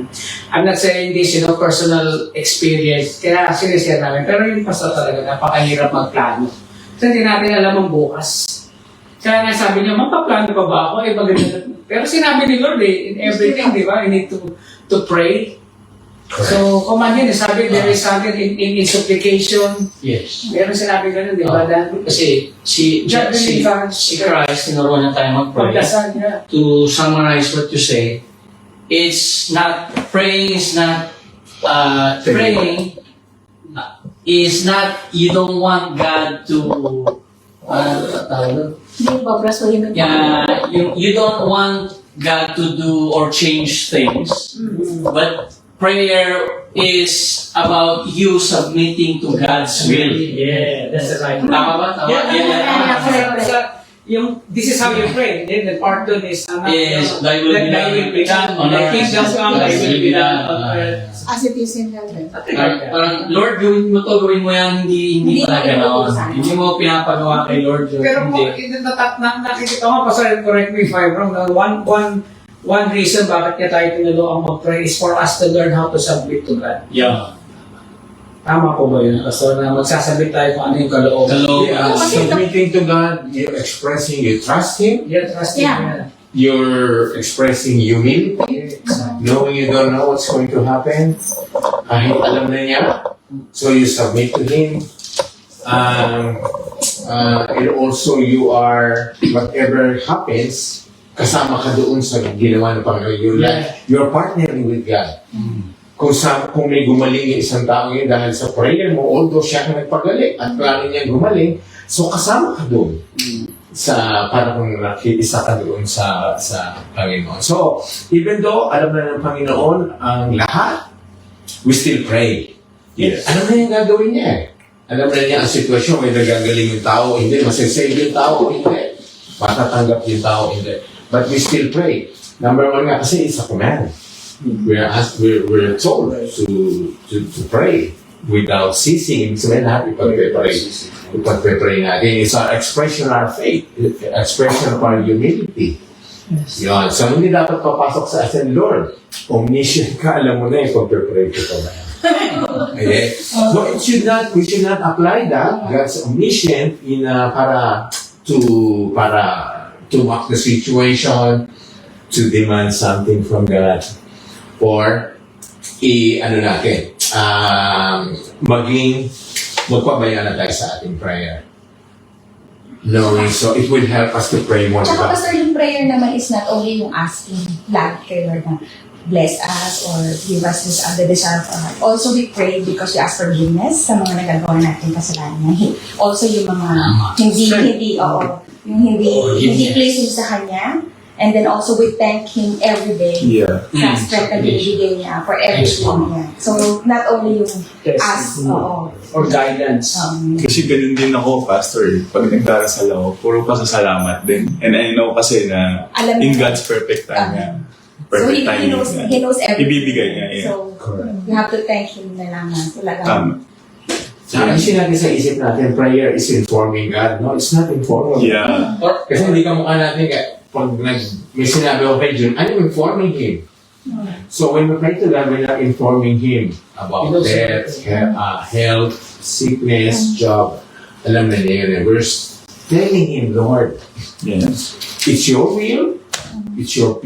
Speaker 9: I'm not saying this, personal experience. Kaya sinishare namin. Pero yung pastor talaga, napakahirap magplano. Kasi hindi natin alam ang bukas. Kaya nga sabi niya, magpaplano pa ba ako? Pero sinabi ni Lord in everything, di ba? You need to pray. So, command yun, sabi, there is something in supplication.
Speaker 2: Yes.
Speaker 9: Meron sinabi ganun, di ba?
Speaker 2: Kasi si Christ, tinuruan na tayo mag-pray.
Speaker 9: Pagdasal niya.
Speaker 2: To summarize what you say, it's not, praying is not, praying is not, you don't want God to, you don't want God to do or change things, but prayer is about you submitting to God's will.
Speaker 9: Yeah, that's right.
Speaker 2: Tama ba? Tama?
Speaker 9: This is how you pray. Then the part 2 is,
Speaker 2: Thy will be done on
Speaker 9: Thy
Speaker 2: earth.
Speaker 9: kingdom come, Thy will be done on earth.
Speaker 4: As it is in heaven.
Speaker 2: Parang, Lord, gawin mo to, gawin mo yan, hindi talaga ganoon. Hindi mo pinapagawa kay Lord yun.
Speaker 9: Pero kung nakikita ko, Pastor, correct me if I'm wrong, one reason bakit niya tayo tinuloang mag-pray is for us to learn how to submit to God.
Speaker 2: Yeah.
Speaker 9: Tama po ba yun, Pastor, na magsasabit tayo kung ano yung kalooban?
Speaker 3: Yeah, submitting to God, you're expressing you trust Him,
Speaker 9: Yeah, trust Him.
Speaker 4: Yeah.
Speaker 3: you're expressing humility, knowing you don't know what's going to happen, kahit alam na niya, so you submit to Him. And also you are, whatever happens, kasama ka doon sa ginawa ng Panginoon. You're partnering with God. Kung may gumaling yung isang tao yun dahil sa prayer mo, although siya ang nagpagaling at plano niya gumaling, so kasama ka doon sa para kung nakikisa ka doon sa Panginoon. So, even though alam na ng Panginoon ang lahat, we still pray.
Speaker 5: Yes.
Speaker 3: Alam na yung gagawin niya eh. Alam na niya ang sitwasyon, may nagagaling yung tao, hindi, masasave yung tao, hindi. Matatanggap yung tao, hindi. But we still pray. Number 1 nga kasi it's a command. We're told to pray without ceasing. Ibig sabihin natin ipag-pray natin. It's our expression of our faith, expression of our humility. Yun. So, hindi dapat papasok sa atin, Lord, omniscient ka, alam mo na yung pag-pray ko ba. Okay? So, we should not apply that, God's omniscient, para to mock the situation, to demand something from God, or magpabaya na tayo sa ating prayer. Knowing, so it will help us to pray more.
Speaker 8: Tsaka Pastor, yung prayer naman is not only yung asking lagi kay Lord na bless us or give us this the desire of our heart. Also, we pray because we ask forgiveness sa mga nagagawa natin kasalanan. Also, yung mga hindi pleasing sa Kanya. And then also, we thank Him every day
Speaker 5: Yeah.
Speaker 8: sa strength na binibigay niya for everything niya. So, not only yung ask,
Speaker 9: Or guidance.
Speaker 5: Kasi ganun din ako, Pastor. Pag nagdarasal ako, puro pasasalamat din. And I know kasi na
Speaker 8: Alam
Speaker 5: in
Speaker 8: niya.
Speaker 5: God's perfect time niya.
Speaker 8: So,
Speaker 5: Perfect
Speaker 8: he
Speaker 5: timing
Speaker 8: knows,
Speaker 5: niya.
Speaker 8: he knows everything.
Speaker 5: Ibibigay niya, yeah.
Speaker 8: So, you have to thank Him na lang talaga.
Speaker 5: Tama.
Speaker 3: Ang sinabi sa isip natin, prayer is informing God. No, it's not informing.
Speaker 5: Yeah.
Speaker 3: Kasi hindi ka mukha natin pag may sinabi ako kay June, I'm informing Him. So when we pray to God, we're not informing Him about death, health, sickness, job. Alam na niya yun. We're telling Him, Lord,
Speaker 5: Yes.
Speaker 3: it's your will, it's your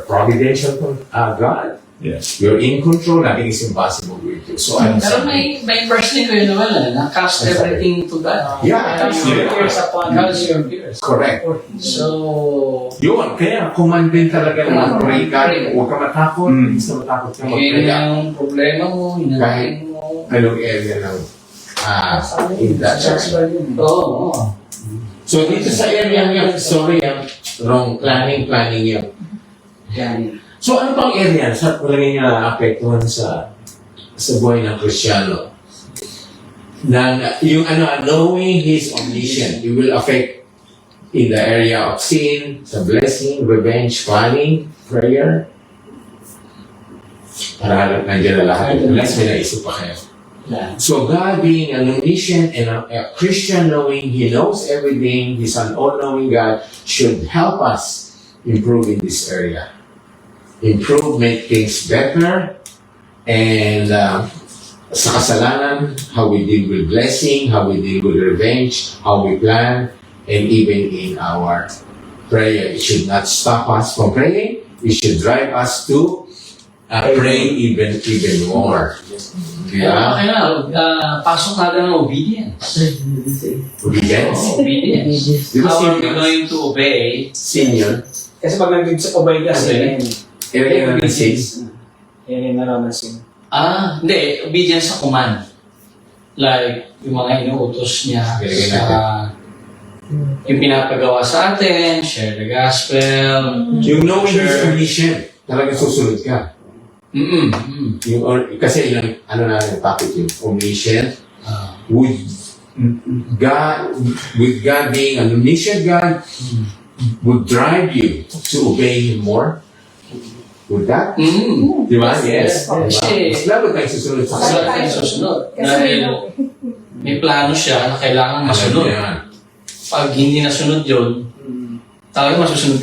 Speaker 3: providential God.
Speaker 5: Yes.
Speaker 3: You're in control, nothing is impossible with you. So I'm
Speaker 2: Pero may verse din ko yun naman, na-cast everything to God.
Speaker 3: Yeah,
Speaker 9: Cast your fears upon God.
Speaker 2: Cast your fears.
Speaker 3: correct.
Speaker 2: So,
Speaker 3: Yun, kaya command din talaga na pray ka rin. Huwag ka matakot. Hindi ka matakot ka
Speaker 2: yun
Speaker 3: mag-pray.
Speaker 2: ang problema mo, yun
Speaker 3: Kahit
Speaker 2: mo.
Speaker 3: anong area ng in that church.
Speaker 2: Oo.
Speaker 3: So dito sa area niya, sorry wrong planning yun.
Speaker 2: Yan.
Speaker 3: So ano pang area sa palagay niya naapektuhan sa buhay ng Kristiyano? Yung knowing His omniscient, it will affect in the area of sin, sa blessing, revenge, planning, prayer. Para nandiyan na lahat. Unless may naisip pa kayo. So God being an omniscient and a Christian knowing He knows everything, He's an all-knowing God, should help us improve in this area. Improve, make things better, and sa kasalanan, how we deal with blessing, how we deal with revenge, how we plan, and even in our prayer. It should not stop us from praying. It should drive us to pray even more. Yeah.
Speaker 9: Pasok natin ng obedience.
Speaker 3: Obedience.
Speaker 9: Obedience.
Speaker 3: Di ba
Speaker 9: How are we
Speaker 3: senior?
Speaker 9: going to obey?
Speaker 3: Senior.
Speaker 2: Kasi pag nandun sa obey kasi,
Speaker 3: Area na sis.
Speaker 2: yan yung naranasin.
Speaker 9: Hindi. Obedience sa command. Like, yung mga inuutos niya
Speaker 3: Galing
Speaker 9: sa yung pinapagawa sa atin, share the gospel.
Speaker 3: Yung knowing His
Speaker 9: Sure.
Speaker 3: omniscient, talagang susunod ka. Yung, kasi yung, ano na yung topic yung omniscient, with God being an omniscient God, would drive you to obey Him more. Would that? Di ba? Yes.
Speaker 9: Kasi,
Speaker 3: Mas lalo tayong susunod sa
Speaker 9: sa
Speaker 3: kasalanan.
Speaker 9: atin susunod.
Speaker 8: Kasi
Speaker 9: Dahil may plano siya na kailangan masunod.
Speaker 3: Yan.
Speaker 9: Pag hindi nasunod yun, talaga masusunod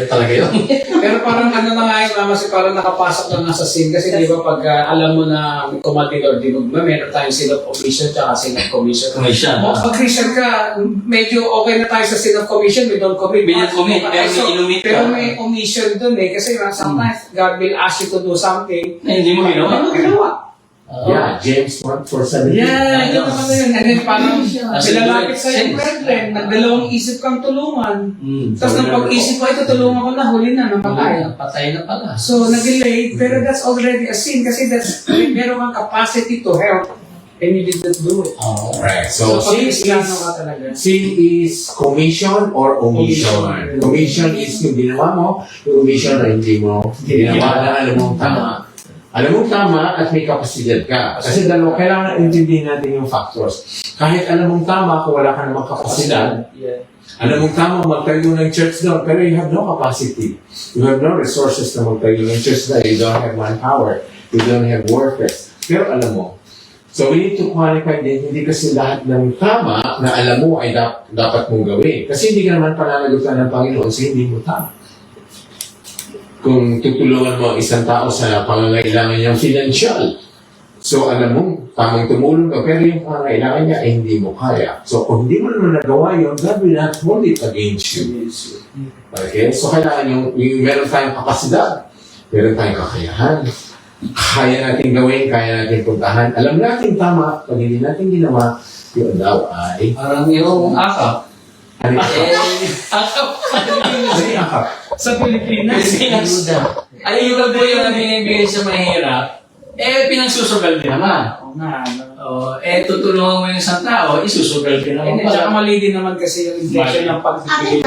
Speaker 9: talaga yun.
Speaker 2: Pero parang ano na nga yung kasi parang nakapasok na nasa sin. Kasi di ba pag alam mo na may commanded or dinugma, meron tayong sin of omission at sin of commission.
Speaker 9: Commission.
Speaker 2: Pag Christian ka, medyo okay na tayo sa sin of commission, we don't commit.
Speaker 9: We don't commit, pero may inumit ka.
Speaker 2: Pero may omission dun eh. Kasi sometimes God will ask you to do something.
Speaker 9: Na hindi mo ginawa.
Speaker 2: Hindi mo ginawa.
Speaker 3: Yeah, James 1:4-17.
Speaker 2: Yeah, yun naman na yun. And then parang
Speaker 9: As
Speaker 2: silalapit
Speaker 9: a
Speaker 2: sa'yo,
Speaker 9: sense.
Speaker 2: brethren, nagdalawang isip kang tulungan. Tapos
Speaker 3: So,
Speaker 2: nang pag-isip ko, ito tulungan ko na, huli na, namatay.
Speaker 9: Patay na pala.
Speaker 2: So, nag-delay, pero that's already a sin kasi that's, meron kang capacity to help and you did not do it.
Speaker 3: Right.
Speaker 2: So,
Speaker 3: So,
Speaker 2: pag
Speaker 3: sin
Speaker 2: islano
Speaker 3: is,
Speaker 2: ka talaga.
Speaker 3: sin is commission or omission. Commission is yung ginawa mo, yung omission na hindi mo ginawa na alam mong tama. Alam mong tama at may kapasidad ka. Kasi dalawa, kailangan intindihin natin yung factors. Kahit alam mong tama kung wala ka namang kapasidad,
Speaker 2: Yeah.
Speaker 3: alam mong tama magtayo ng church doon, pero you have no capacity. You have no resources na magtayo ng church doon. You don't have manpower. You don't have workers. Pero alam mo, so we need to qualify din, hindi kasi lahat ng tama na alam mo ay dapat mong gawin. Kasi hindi ka naman pananagutan ng Panginoon sa hindi mo tama. Kung tutulungan mo ang isang tao sa pangangailangan niyang financial, so alam mo, tamang tumulong ka, pero yung pangangailangan niya ay hindi mo kaya. So kung hindi mo naman nagawa yun, God will not hold it against you. Okay? So kailangan yung meron tayong kapasidad, meron tayong kakayahan, kaya natin gawin, kaya natin puntahan. Alam natin tama, pag hindi natin ginawa, yun daw ay...
Speaker 9: Parang yung akap.
Speaker 3: Ano
Speaker 9: Akap.
Speaker 3: akap?
Speaker 2: Sa Pilipinas.
Speaker 9: Ayun po yung binibigay sa mahirap. Pinagsusugal din naman.
Speaker 2: Oo nga, ano.
Speaker 9: Tutulungan mo yung isang tao, isusugal din naman.
Speaker 2: And tsaka mali din naman kasi yung intention ng pagbibigay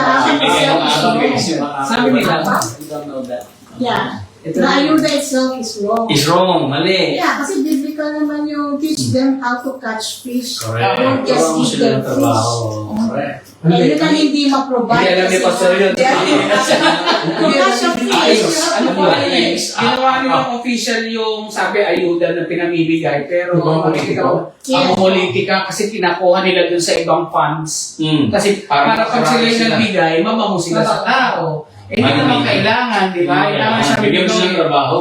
Speaker 2: Sabi nila, you don't know that.
Speaker 4: Yeah. The ayuda itself is wrong.
Speaker 9: Is wrong, mali.
Speaker 4: Yeah, kasi biblical naman yung teach them how to catch fish. Don't
Speaker 9: Ito
Speaker 4: just
Speaker 9: mo
Speaker 4: eat
Speaker 9: sila
Speaker 4: them
Speaker 9: ng
Speaker 4: fish.
Speaker 9: trabaho. Correct.
Speaker 4: Eh, yun ang hindi ma-provide.
Speaker 9: Hindi alam ni
Speaker 4: kasi
Speaker 9: Pastor yun.
Speaker 4: to catch a fish, you have
Speaker 2: Ano
Speaker 4: to
Speaker 2: po,
Speaker 4: provide.
Speaker 2: ginawa nilang official yung sabi ayuda na pinamimigay pero
Speaker 3: Ibang politiko?
Speaker 2: ang politika kasi pinakuha nila dun sa ibang funds. Kasi para pag sila yung nagbigay, mamamo sila sa tao. Eh, hindi naman kailangan, di ba? Kailangan siya
Speaker 9: Bigyan mo sila ng trabaho.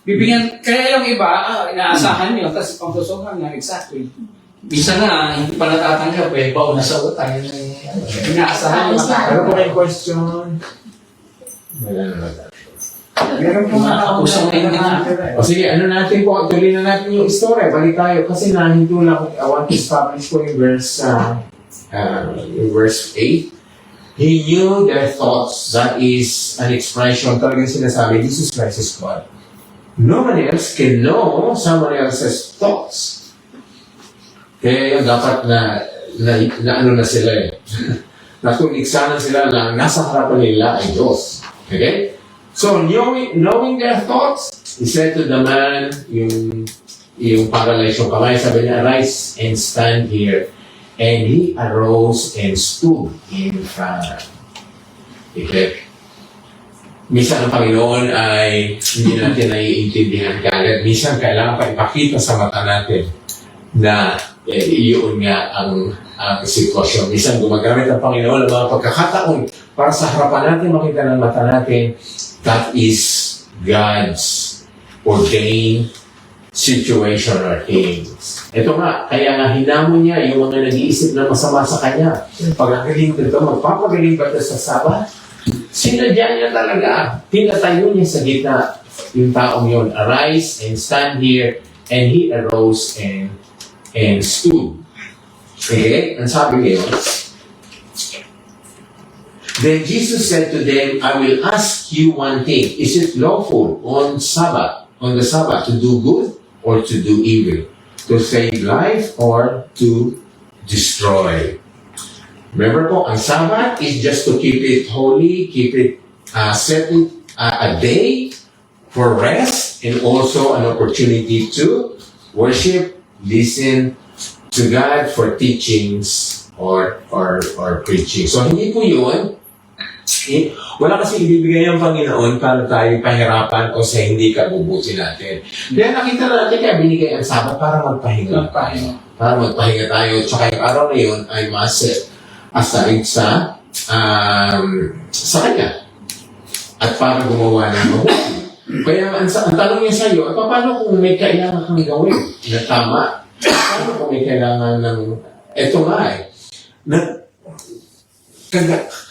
Speaker 2: Bibigyan, kaya yung iba, inaasahan nyo, tapos pangsusukan nga, exactly.
Speaker 9: Bisa nga, hindi pa natatanggap eh. Baon na sa utang.
Speaker 2: Inaasahan nyo.
Speaker 3: Ano po may question?
Speaker 2: Meron po
Speaker 9: Nakakapusang na yun.
Speaker 3: O sige, ano natin po, tuloy na natin yung story. Balik tayo, kasi nahinto lang ako. I want to establish po yung verse 8. He knew their thoughts. That is an expression, talagang sinasabi, Jesus Christ is God. No one else can know someone else's thoughts. Kaya yun, dapat na ano na sila eh. Natuliksanan sila na nasa harapan nila ay Diyos. Okay? So, knowing their thoughts, he said to the man, yung paralyzed yung kamay, sabi niya, arise and stand here. And he arose and stood in front. Okay? Minsan ang Panginoon ay hindi natin naiintindihan kagad. Minsan kailangan pa ipakita sa mata natin na iyon nga ang sitwasyon. Minsan gumagamit ang Panginoon ng mga pagkakataon para sa harapan natin, makita ng mata natin, that is God's ordained situation or things. Ito nga, kaya nga hinamon niya yung mga nag-iisip na masama sa kanya. Pagkagaling dito, magpapagaling ba ito sa Sabat? Sinadya niya talaga. Pinatayo niya sa gitna yung taong yun. Arise and stand here. And he arose and stood. Okay? Ang sabi ngayon, then Jesus said to them, I will ask you one thing. Is it lawful on the Sabbath, to do good or to do evil? To save life or to destroy? Remember po, ang Sabbath is just to keep it holy, keep it set a day for rest, and also an opportunity to worship, listen to God for teachings or preaching. So hindi po yun. Wala kasi ibibigay ang Panginoon para tayo pahirapan o sa hindi kabubuti natin. Kaya nakita natin kaya binigay ang Sabat para magpahinga. Para magpahinga tayo. Tsaka yung araw na yun ay maset aside sa Kanya. At para gumawa ng mabuti. Kaya ang tanong niya sa iyo, paano kung may kailangan kang gawin na tama? Paano kung may kailangan ng... Ito nga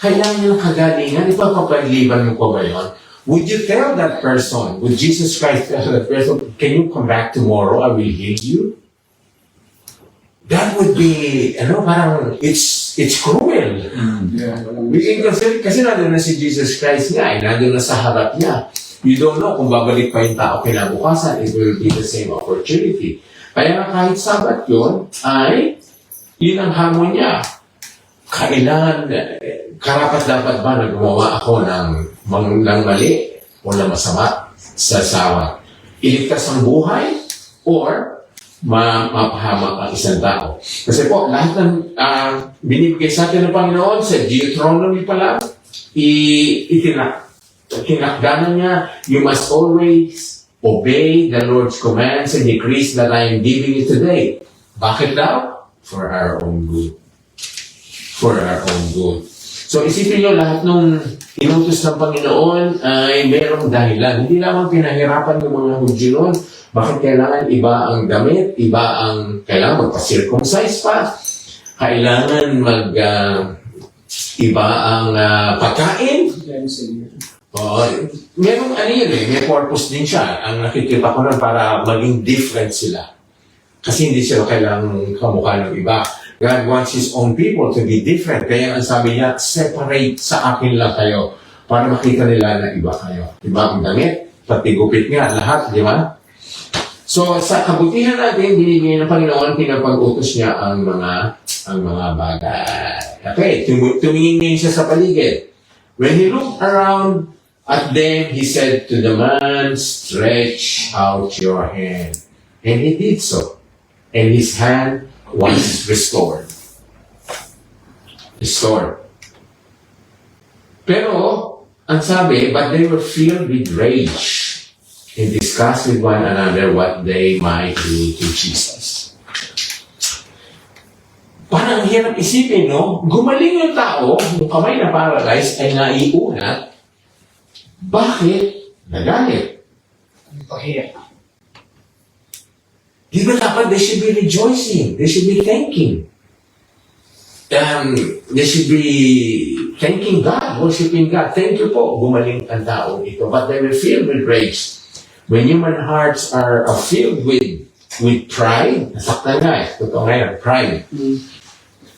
Speaker 3: kailangan niya ng kagalingan, ipapagliban mo pa ba yun? Would you tell that person, would Jesus Christ tell that person, can you come back tomorrow, I will heal you? That would be, parang, it's cruel. We can consider, kasi nandun na si Jesus Christ nga, nandun na sa harap niya. You don't know kung babalik pa yung tao kinabukasan, it will be the same opportunity. Kaya nga kahit Sabat yun, yun ang hamon niya. Kailangan, karapat dapat ba na gumawa ako ng mali o ng masama sa Sabat? Iligtas ang buhay or mapahamak ang isang tao? Kasi po, lahat ng binibigay sa atin ng Panginoon sa Deuteronomy pa lang, tinakdanan niya, you must always obey the Lord's commands and decrees that I am giving you today. Bakit daw? For our own good. For our own good. So isipin nyo, lahat nung inutos ng Panginoon ay merong dahilan. Hindi lamang pinahirapan ng mga Hudyo noon. Bakit kailangan iba ang damit? Kailangan magpa-circumcise pa? Kailangan iba ang pagkain? Merong may purpose din siya. Ang nakikita ko nun para maging different sila. Kasi hindi sila kailangang kamukha ng iba. God wants His own people to be different. Kaya ang sabi niya, separate sa akin lang kayo para makita nila na iba kayo. Diba ang damit? Pati gupit nga, lahat, di ba? So, sa kabutihan natin, binibigay ng Panginoon, pinapag-utos niya ang mga bagay. Okay, tumingin ngayon siya sa paligid. When he looked around at them, he said to the man, stretch out your hand. And he did so. And his hand was restored. Pero, ang sabi, but they were filled with rage and discussed with one another what they might do to Jesus. Parang hirap isipin, no? Gumaling yung tao, yung kamay na paralyzed ay naiunat. Bakit? Nagalit. Di ba dapat they should be rejoicing? They should be thanking. They should be thanking God, worshiping God. Thank you po, gumaling ang tao ito. But they were filled with rage. When human hearts are filled with pride, nasaktan nga totoo nga pride.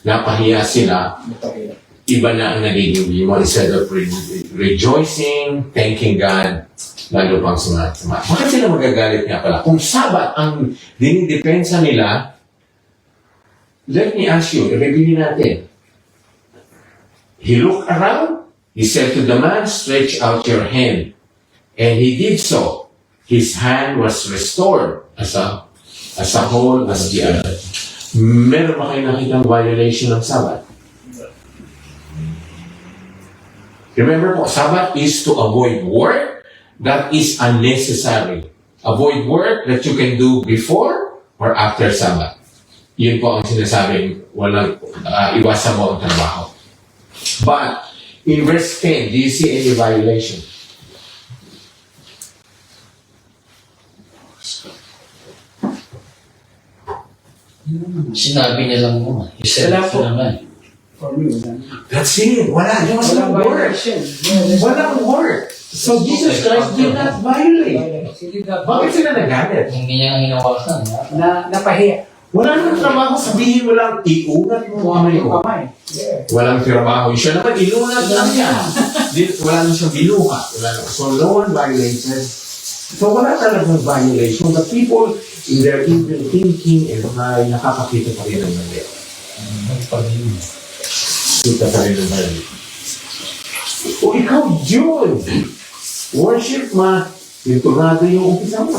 Speaker 3: Napahiya sila. Iba na ang nagiging mo. Instead of rejoicing, thanking God, lalo pang sumat-sumat. Bakit sila magagalit nga pala? Kung Sabat ang dinidepensa nila, let me ask you, i-review natin. He looked around, he said to the man, stretch out your hand. And he did so. His hand was restored as a whole, as the other. Meron ba kayo nakitang violation ng Sabat? Remember po, Sabbath is to avoid work that is unnecessary. Avoid work that you can do before or after Sabbath. Yun po ang sinasabing walang iwasan mo ang trabaho. But, in verse 10, do you see any violation?
Speaker 11: Sinabi niya lang mo. You said
Speaker 2: Wala
Speaker 11: it
Speaker 2: po.
Speaker 11: naman.
Speaker 2: For me, wala.
Speaker 3: That's it. Wala. There was no
Speaker 2: Walang
Speaker 3: work.
Speaker 2: violation.
Speaker 3: Walang work. So, Jesus Christ did not violate. Bakit sila nagalit?
Speaker 11: Hindi niya hinawakan.
Speaker 2: Napahiya.
Speaker 3: Wala nang trabaho, sabihin mo lang, iunat mo kamay ko.
Speaker 2: Kamay. Yeah.
Speaker 3: Walang trabaho. Siya naman, inunat lang yan. Wala nang siyang binuha. So, no one violated. So, wala talagang violation. The people, in their evil thinking and nakakakita pa rin ng mali. Kita pa rin ng mali. O ikaw, June! Worship ma, pinturado yung umpisa mo.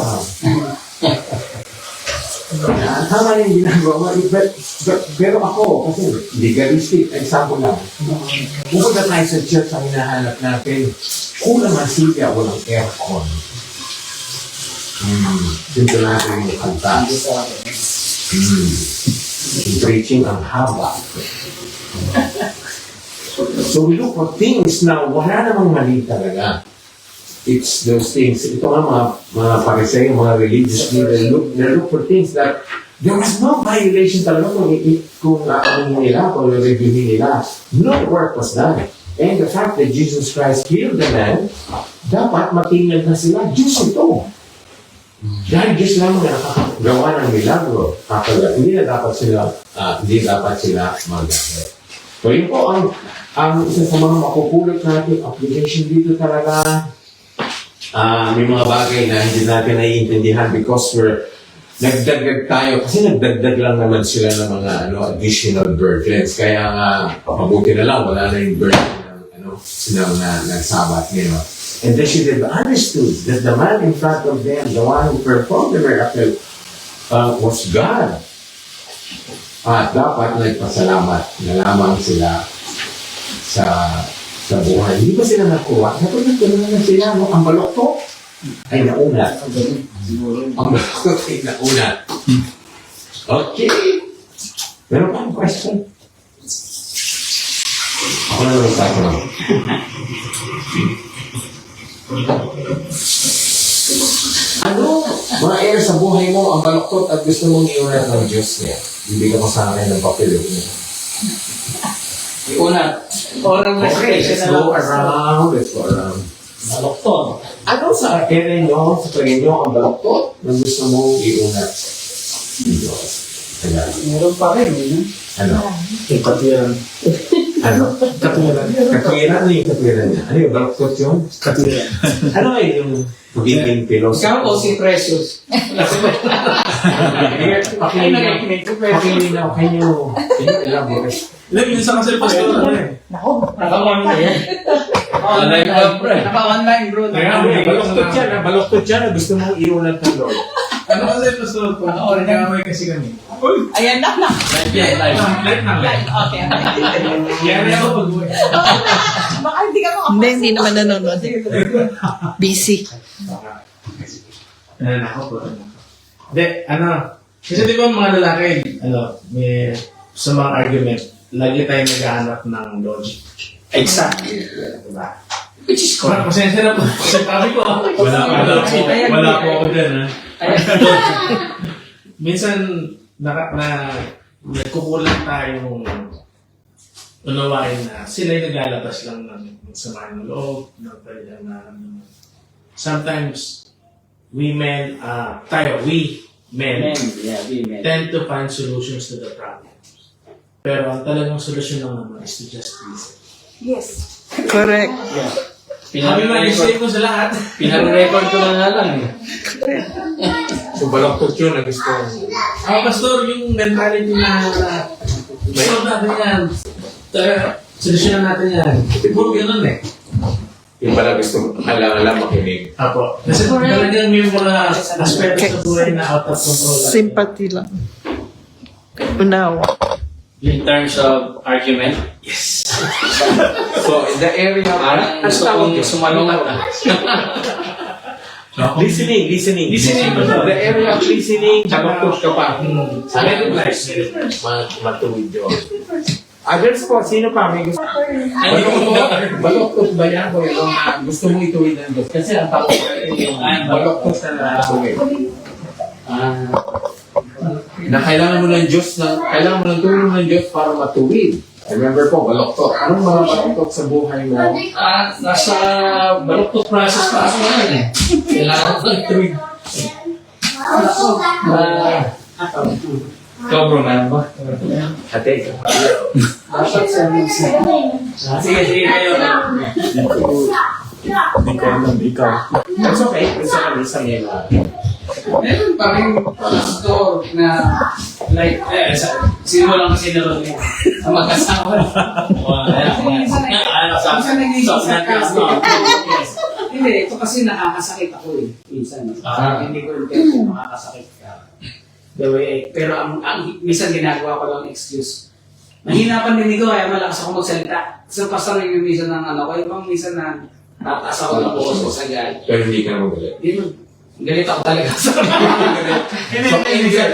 Speaker 3: Tama yung ginagawa mo. Pero ako, kasi legalistic, example lang. Pupunta tayo sa church ang hinahanap natin. Kulang ang silya, walang aircon. Dito natin yung kanta. Preaching ang haba. So we look for things na wala namang mali talaga. It's those things. Ito nga mga parisay, mga religious people, they look for things that there was no violation talaga kung nila, kung reviewin nila. No work was done. And the fact that Jesus Christ healed the man, dapat matingnan na sila, Diyos ito. Dahil Diyos lang na nakakagawa ng milagro. Hindi dapat sila mag-galit. So yun po ang isa sa mga makupulot natin application dito talaga. May mga bagay na hindi natin naiintindihan because nagdagdag tayo kasi nagdagdag lang naman sila ng mga additional burdens. Kaya mabuti na lang wala na yung burden ng silang nagsabat ngayon. And they should have understood that the man in front of them, the one who performed the miracle, was God. Dapat nagpasalamat na lamang sila sa buhay. Hindi ba sila nakuha? Dapat nagpasalamat sila, ang baloktot ay naunat. Ang baloktot ay naunat. Okay. Meron pa ang question? Ako na lang sa akin. Mga air sa buhay mo, ang baloktot at gusto mong iunat ng Diyos niya. Bibigyan ko sa akin ng papel.
Speaker 9: Iunat.
Speaker 3: Okay, let's go around.
Speaker 9: Baloktot.
Speaker 3: Ano sa area nyo, sa tingin nyo, ang baloktot na gusto mong iunat ng Diyos?
Speaker 2: Meron pa rin.
Speaker 3: Ano?
Speaker 10: Yung katwiran.
Speaker 3: Ano?
Speaker 10: Katwiran.
Speaker 3: Katwiran? Ano yung katwiran niya? Ano yung baloktot yun?
Speaker 10: Katwiran.
Speaker 3: Ano yung pagiging pilos?
Speaker 9: Ikaw o si Precious?
Speaker 3: Pakilinaw kayo. Elaborate.
Speaker 10: Lagi sa kasi pastor.
Speaker 9: Naka-online. Naka-online, bro.
Speaker 3: Baloktot yan. Baloktot yan na gusto mong iunat ng Lord.
Speaker 10: Ano kasi pastor? Nag-aaway kasi kami.
Speaker 8: Ayan na.
Speaker 10: Live na.
Speaker 8: Okay.
Speaker 10: Yari ako pag-uwi.
Speaker 8: Baka hindi ka makapasok.
Speaker 6: Hindi naman nanonood. Busy.
Speaker 10: Ako po. Hindi, kasi di ba mga lalaki, may sa mga argument, lagi tayo naghahanap ng logic.
Speaker 9: Exactly.
Speaker 10: Diba?
Speaker 9: Which is correct.
Speaker 10: Pasensya na po. Sabi ko, wala po ako dyan, Minsan, nagkukulang tayong unawain na sila'y naglalabas lang ng sama ng loob, sometimes, we men tend to find solutions to the problems. Pero ang talagang solusyon lang naman is to just listen.
Speaker 8: Yes.
Speaker 6: Correct.
Speaker 10: Sabi mo, i-save ko sa lahat.
Speaker 9: Pinag-record ko na nga lang eh.
Speaker 3: So baloktot yun na gusto
Speaker 10: Pastor, yung mentality na solve natin yan. Solusyonan natin yan. Puro ganun eh.
Speaker 3: yung pala gusto alam makinig.
Speaker 10: Apo. Kasi talagang may mga aspeto sa buhay na out of control.
Speaker 6: Sympathy lang. Unawa.
Speaker 9: In terms of argument,
Speaker 10: Yes.
Speaker 3: So, in the area,
Speaker 9: Parang
Speaker 3: ano
Speaker 9: gusto
Speaker 3: tawag
Speaker 9: kong
Speaker 3: yun?
Speaker 9: sumalungat na.
Speaker 3: Listening.
Speaker 9: Listening.
Speaker 3: The area of listening, baloktot ka pa.
Speaker 9: Very nice.
Speaker 3: Matuwid yun. Others po, sino pa? May gusto? Baloktot ba yan? Kung gusto mo ituwid ng Diyos. Kasi ang tawag yung baloktot na tuwid. Na kailangan mo ng Diyos, kailangan mo ng tulong ng Diyos para matuwid. Remember po, baloktot. Anong mga baloktot sa buhay mo?
Speaker 9: Nasa baloktot process pa ako ngayon eh. Kailangan ko ng tuwid. Ikaw bro, meron ba?
Speaker 3: Ate,
Speaker 9: Sige, kayo.
Speaker 5: Hindi ko alam, ikaw.
Speaker 3: that's okay. Gusto ka rin sa nila.
Speaker 9: Meron pa rin store na like, sino lang kasi naroon mo na magkasama. Hindi, ito kasi nakakasakit ako eh. Minsan. Hindi ko yung makakasakit ka. The way, pero minsan ginagawa ko lang excuse. Mahina pa din ko, kaya malakas ako magsalita. So, pastor yung minsan ng ano ko, ibang minsan na tataas ako ng bukos ko sa gad.
Speaker 3: Pero hindi ka naman galit.
Speaker 9: Hindi mo, galit ako talaga sa
Speaker 3: So,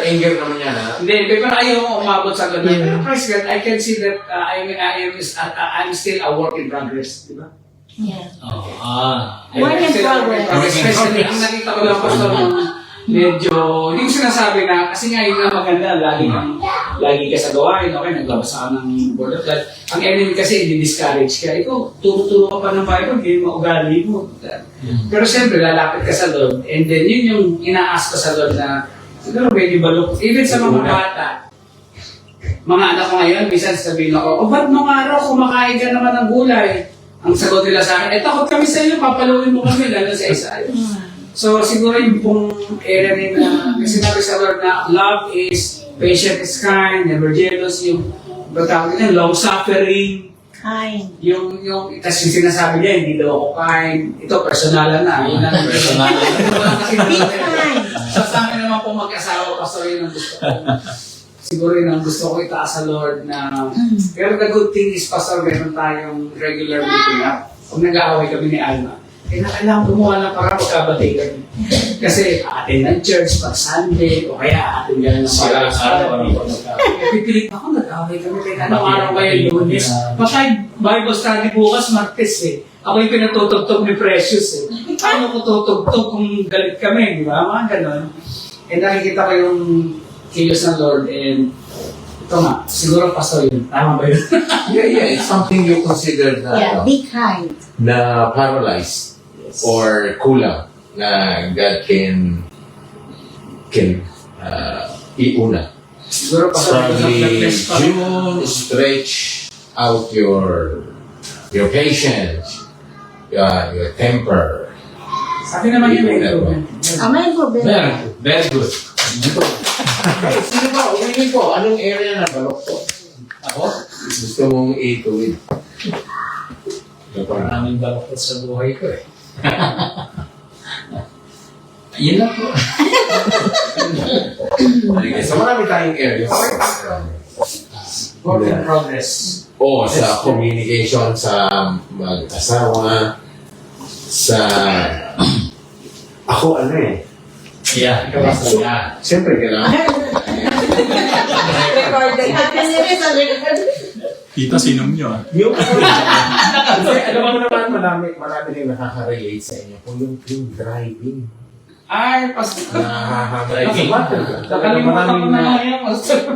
Speaker 3: anger naman yan, ha?
Speaker 9: Hindi, pero ayaw mo umabot sa ganun. Pero praise God, I can see that I'm still a work in progress. Di ba?
Speaker 4: Yeah.
Speaker 9: Work in progress. Especially, ang nakita ko lang pastor nung medyo, hindi ko sinasabi na, kasi nga yun ang maganda, lagi ka sa gawain, okay, naglabas ka ng Word of God. Ang enemy kasi, di-discourage ka. Ikaw, turo-turo ka pa ng Bible, hindi mo ugali mo. Pero siyempre, lalapit ka sa Lord, and then yun yung ina-ask ko sa Lord na, siguro pwede balok. Even sa mga bata, mga anak ko ngayon, minsan sabihin ako, ba't nung araw kumakain ka naman ng gulay? Ang sagot nila sa akin, takot kami sa iyo, papaluin mo kami, lalo sa Isaiah. So, siguro yung pong area nila, kasi sinabi sa Lord na love is patient is kind, never jealous, yung batawag nila, long-suffering,
Speaker 4: Kind.
Speaker 9: yung tas yung sinasabi niya, hindi daw ako kind. Ito, personalan na. Yun lang. Personalan na.
Speaker 4: Be kind.
Speaker 9: Sa amin naman po mag-asawa, pastor, yun ang gusto ko. Siguro yun ang gusto ko itaas sa Lord na, pero the good thing is, pastor, meron tayong regular meeting up. Kung nag-aaway kami ni Alma, kailangan gumawa ng para magkabati kami. Kasi atin ng church pag Sunday, o kaya atin gano'n ng pipilit ako, nag-away kami. Kaya anong araw kaya Lunes? Patay, Bible study bukas, Martes eh. Ako yung pinatutugtog ni Precious eh. Paano ko tutugtog kung galit kami, di ba? Mga gano'n. Eh nakikita ko yung kilos ng Lord and ito nga, siguro pastor yun. Tama ba yun?
Speaker 3: Yeah, it's something you consider na,
Speaker 4: Yeah, be kind.
Speaker 3: na paralyzed or kulang na God can iuna.
Speaker 9: Siguro pastor
Speaker 3: Probably June, stretch out your patience, your temper.
Speaker 9: Sabi naman yun, may improvement.
Speaker 4: Amen po, Ben.
Speaker 3: Very good. Okay, sino ba? Umingin po. Anong area na baloktot? Ako? Gusto mong ituwid.
Speaker 9: Maraming balakot sa buhay ko eh. Yun lang po.
Speaker 3: Okay, so marami tayong areas.
Speaker 9: Work in progress.
Speaker 3: O sa communication, sa mag-asawa, sa... Ako ano eh.
Speaker 9: Yeah.
Speaker 3: So, siyempre kailangan.
Speaker 5: Tita, sinom nyo ah.
Speaker 3: Yung kasi alam mo naman, marami rin nakaka-relate sa inyo kung yung driving.
Speaker 9: Ay, pas...
Speaker 3: Nakaka-driving.
Speaker 9: Nakalimutan ko na ngayon.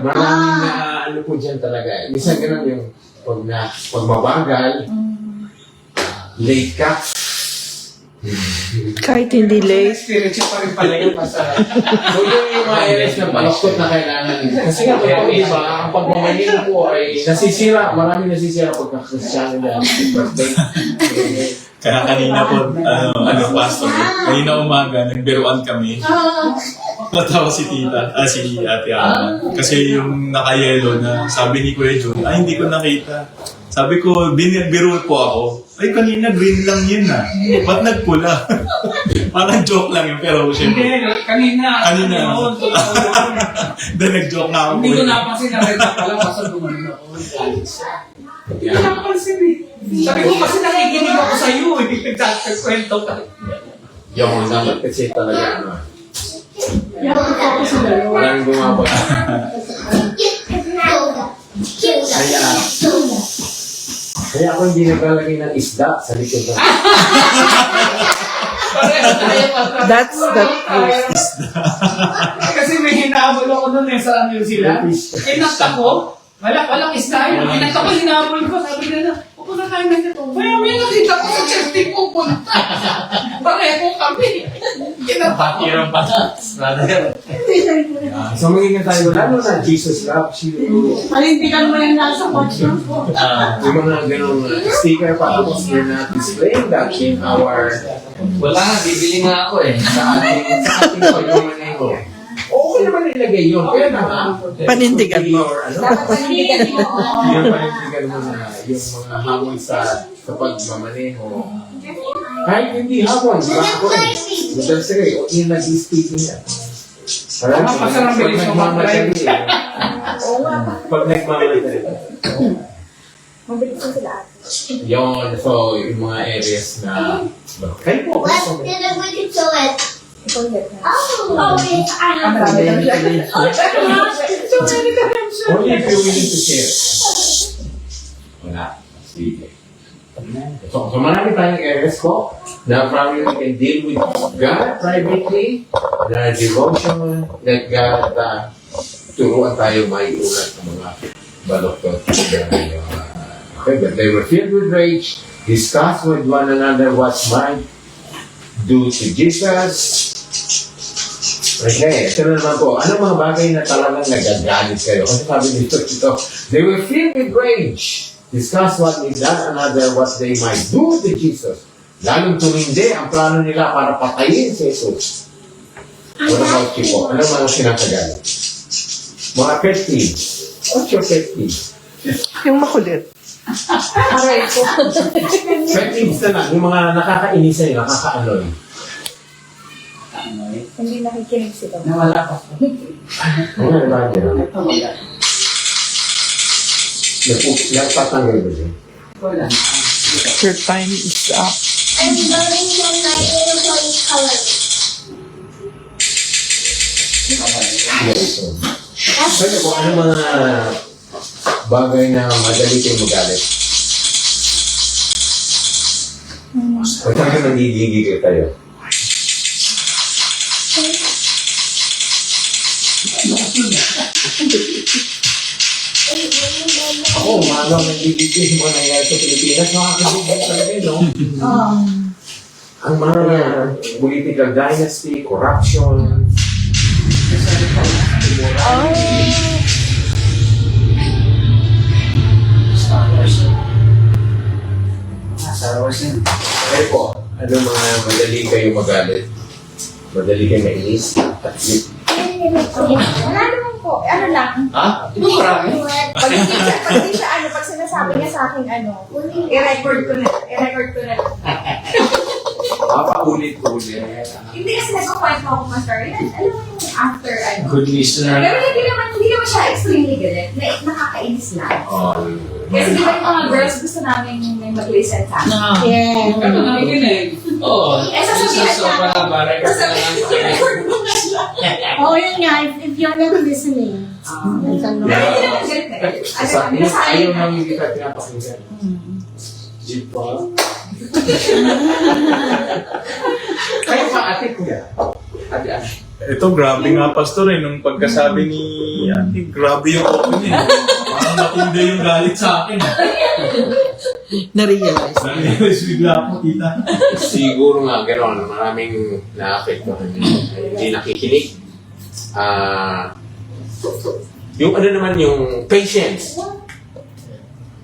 Speaker 3: Maraming na ano po dyan talaga. Minsan ganun yung pag mabagal, late ka.
Speaker 12: Kahit hindi late.
Speaker 9: Experience pa rin pala yun.
Speaker 3: So yun yung mga areas na baloktot na kailangan. Kasi nga, totoo iba, ang pagmamayin po ay nasisira. Maraming nasisira pagka-Kristiyano dahil birthday.
Speaker 5: Kaya kanina po, pastor, kanina umaga, nagbiruan kami. Natawa si tita, si ate Ana. Kasi yung naka-yellow na sabi ni Kuya Jun, hindi ko nakita. Sabi ko, biro po ako. Ay, kanina green lang yun ah. Ba't nagpula? Parang joke lang yun, pero syempre.
Speaker 9: Hindi, kanina.
Speaker 5: Then nag-joke nga ako.
Speaker 9: Hindi ko napansin na rin pala kasi gumano ako. Hindi ka napansin eh. Sabi ko kasi nakikinig ako sa iyo eh. Nagsakwento ka.
Speaker 3: Yung dapat kasi talaga ano.
Speaker 9: Yakap ako sila.
Speaker 3: Walang gumabot.
Speaker 1: Kaya ako hindi naglalagay ng isda sa likod ng
Speaker 6: That's the
Speaker 9: Kasi may hinahabol ako nun eh sa New Zealand. Kinakta ko. Walang isda yun. Kinakta ko, hinahabol ko. Sabi nila, pupunta tayo na dito. Kaya may nakita ko sa chesting pupunta. Pareho kami. Kinakta ko.
Speaker 11: Hirap pa na. Brother.
Speaker 1: So magiging tayo, lalo na Jesus loves you.
Speaker 4: Palintikan mo yung nasa kotse ko.
Speaker 1: Yung mga ganong sticker pa, tapos we're not displaying that in our
Speaker 11: Wala nga, bibili nga ako eh.
Speaker 1: sa ating pagmamaneho. Okay naman ilagay yun. Kaya naman.
Speaker 6: Panindigan mo.
Speaker 1: Or ano?
Speaker 8: Dapat panindigan mo.
Speaker 1: Yung panindigan mo na yung mga hamon sa pagmamaneho. Kahit hindi hamon, di ba ako eh. Madalas kayo, yung nag-speaking niya. Parang
Speaker 9: Masarap
Speaker 1: pag
Speaker 9: yung
Speaker 1: nagmamadali eh. Pag nagmamadali.
Speaker 8: Mabilis na sila ate.
Speaker 3: Yun, so yung mga areas na
Speaker 1: Kayo po.
Speaker 8: Ikaw yun.
Speaker 1: Only if you're willing to share.
Speaker 3: wala. Sige. So marami tayong areas ko na probably we can deal with God privately, na devotion, that God, turuan tayo may ulat ng mga baloktot. Okay, but they were filled with rage, discussed with one another what might do to Jesus. Okay, ito na naman po. Anong mga bagay na talagang nagagalit kayo? Kasi sabi dito, they were filled with rage. Discuss what with that another what they might do to Jesus. Lalong tumindi ang plano nila para patayin si Jesus. What about you po? Anong mga sinakagalit? Mga pet peeves. What's your pet peeve?
Speaker 6: Yung makulit.
Speaker 8: Aray ko.
Speaker 3: Pet peeves na lang. Yung mga nakakainis sa'yo, nakakaanoy.
Speaker 8: Hindi nakikinig sila.
Speaker 9: Nawala ko.
Speaker 3: Ano na ba dyan? Nagpatanggal ba dyan?
Speaker 9: Wala.
Speaker 6: Your time is up.
Speaker 8: I'm going to my airplane color.
Speaker 3: Pwede po, ano mga bagay na madali kayo magalit? Pag saan ka nagigigil tayo? Ako, umaga nagigigil mo nangyayari sa Pilipinas, makakagigil talaga, no? Ang mga political dynasty, corruption,
Speaker 9: Star Wars yun.
Speaker 3: Kaya po, ano mga madali kayo magalit? Madali kayo mainis? At
Speaker 8: Wala naman po. Ano lang.
Speaker 9: Ha? Ito marami.
Speaker 8: Pag hindi siya pag sinasabi niya sa akin i-record ko na.
Speaker 3: paulit-ulit.
Speaker 8: Hindi kasi nagkukwento ako, Master. Alam mo yung after
Speaker 10: Good listener.
Speaker 8: Pero hindi naman siya extremely galit. Nakakainis lang. Kasi di ba yung mga girls gusto namin may mag-listen sa akin.
Speaker 4: Yeah.
Speaker 9: Ano nakikinig?
Speaker 10: Oo.
Speaker 8: Sasabihan
Speaker 10: So,
Speaker 8: niya.
Speaker 10: parang baray ka na lang.
Speaker 8: I-record mo na siya.
Speaker 4: Oo, yun nga. If you're not listening.
Speaker 8: Pero hindi naman galit na galit.
Speaker 3: Sa akin, ayaw namin kita pinapakinggan. Jeep pa. Kaya pa, ate kuya. Ate.
Speaker 5: Ito, grabe nga, Pastor, eh. Nung pagkasabi ni Ate, grabe yung open eh. Parang natinda yung galit sa akin.
Speaker 6: Na-realize.
Speaker 5: Nang-realize bigla ako, tita.
Speaker 3: Siguro nga, gano'n. Maraming na-affectuhan. Hindi nakikinig. Yung ano naman, yung patience.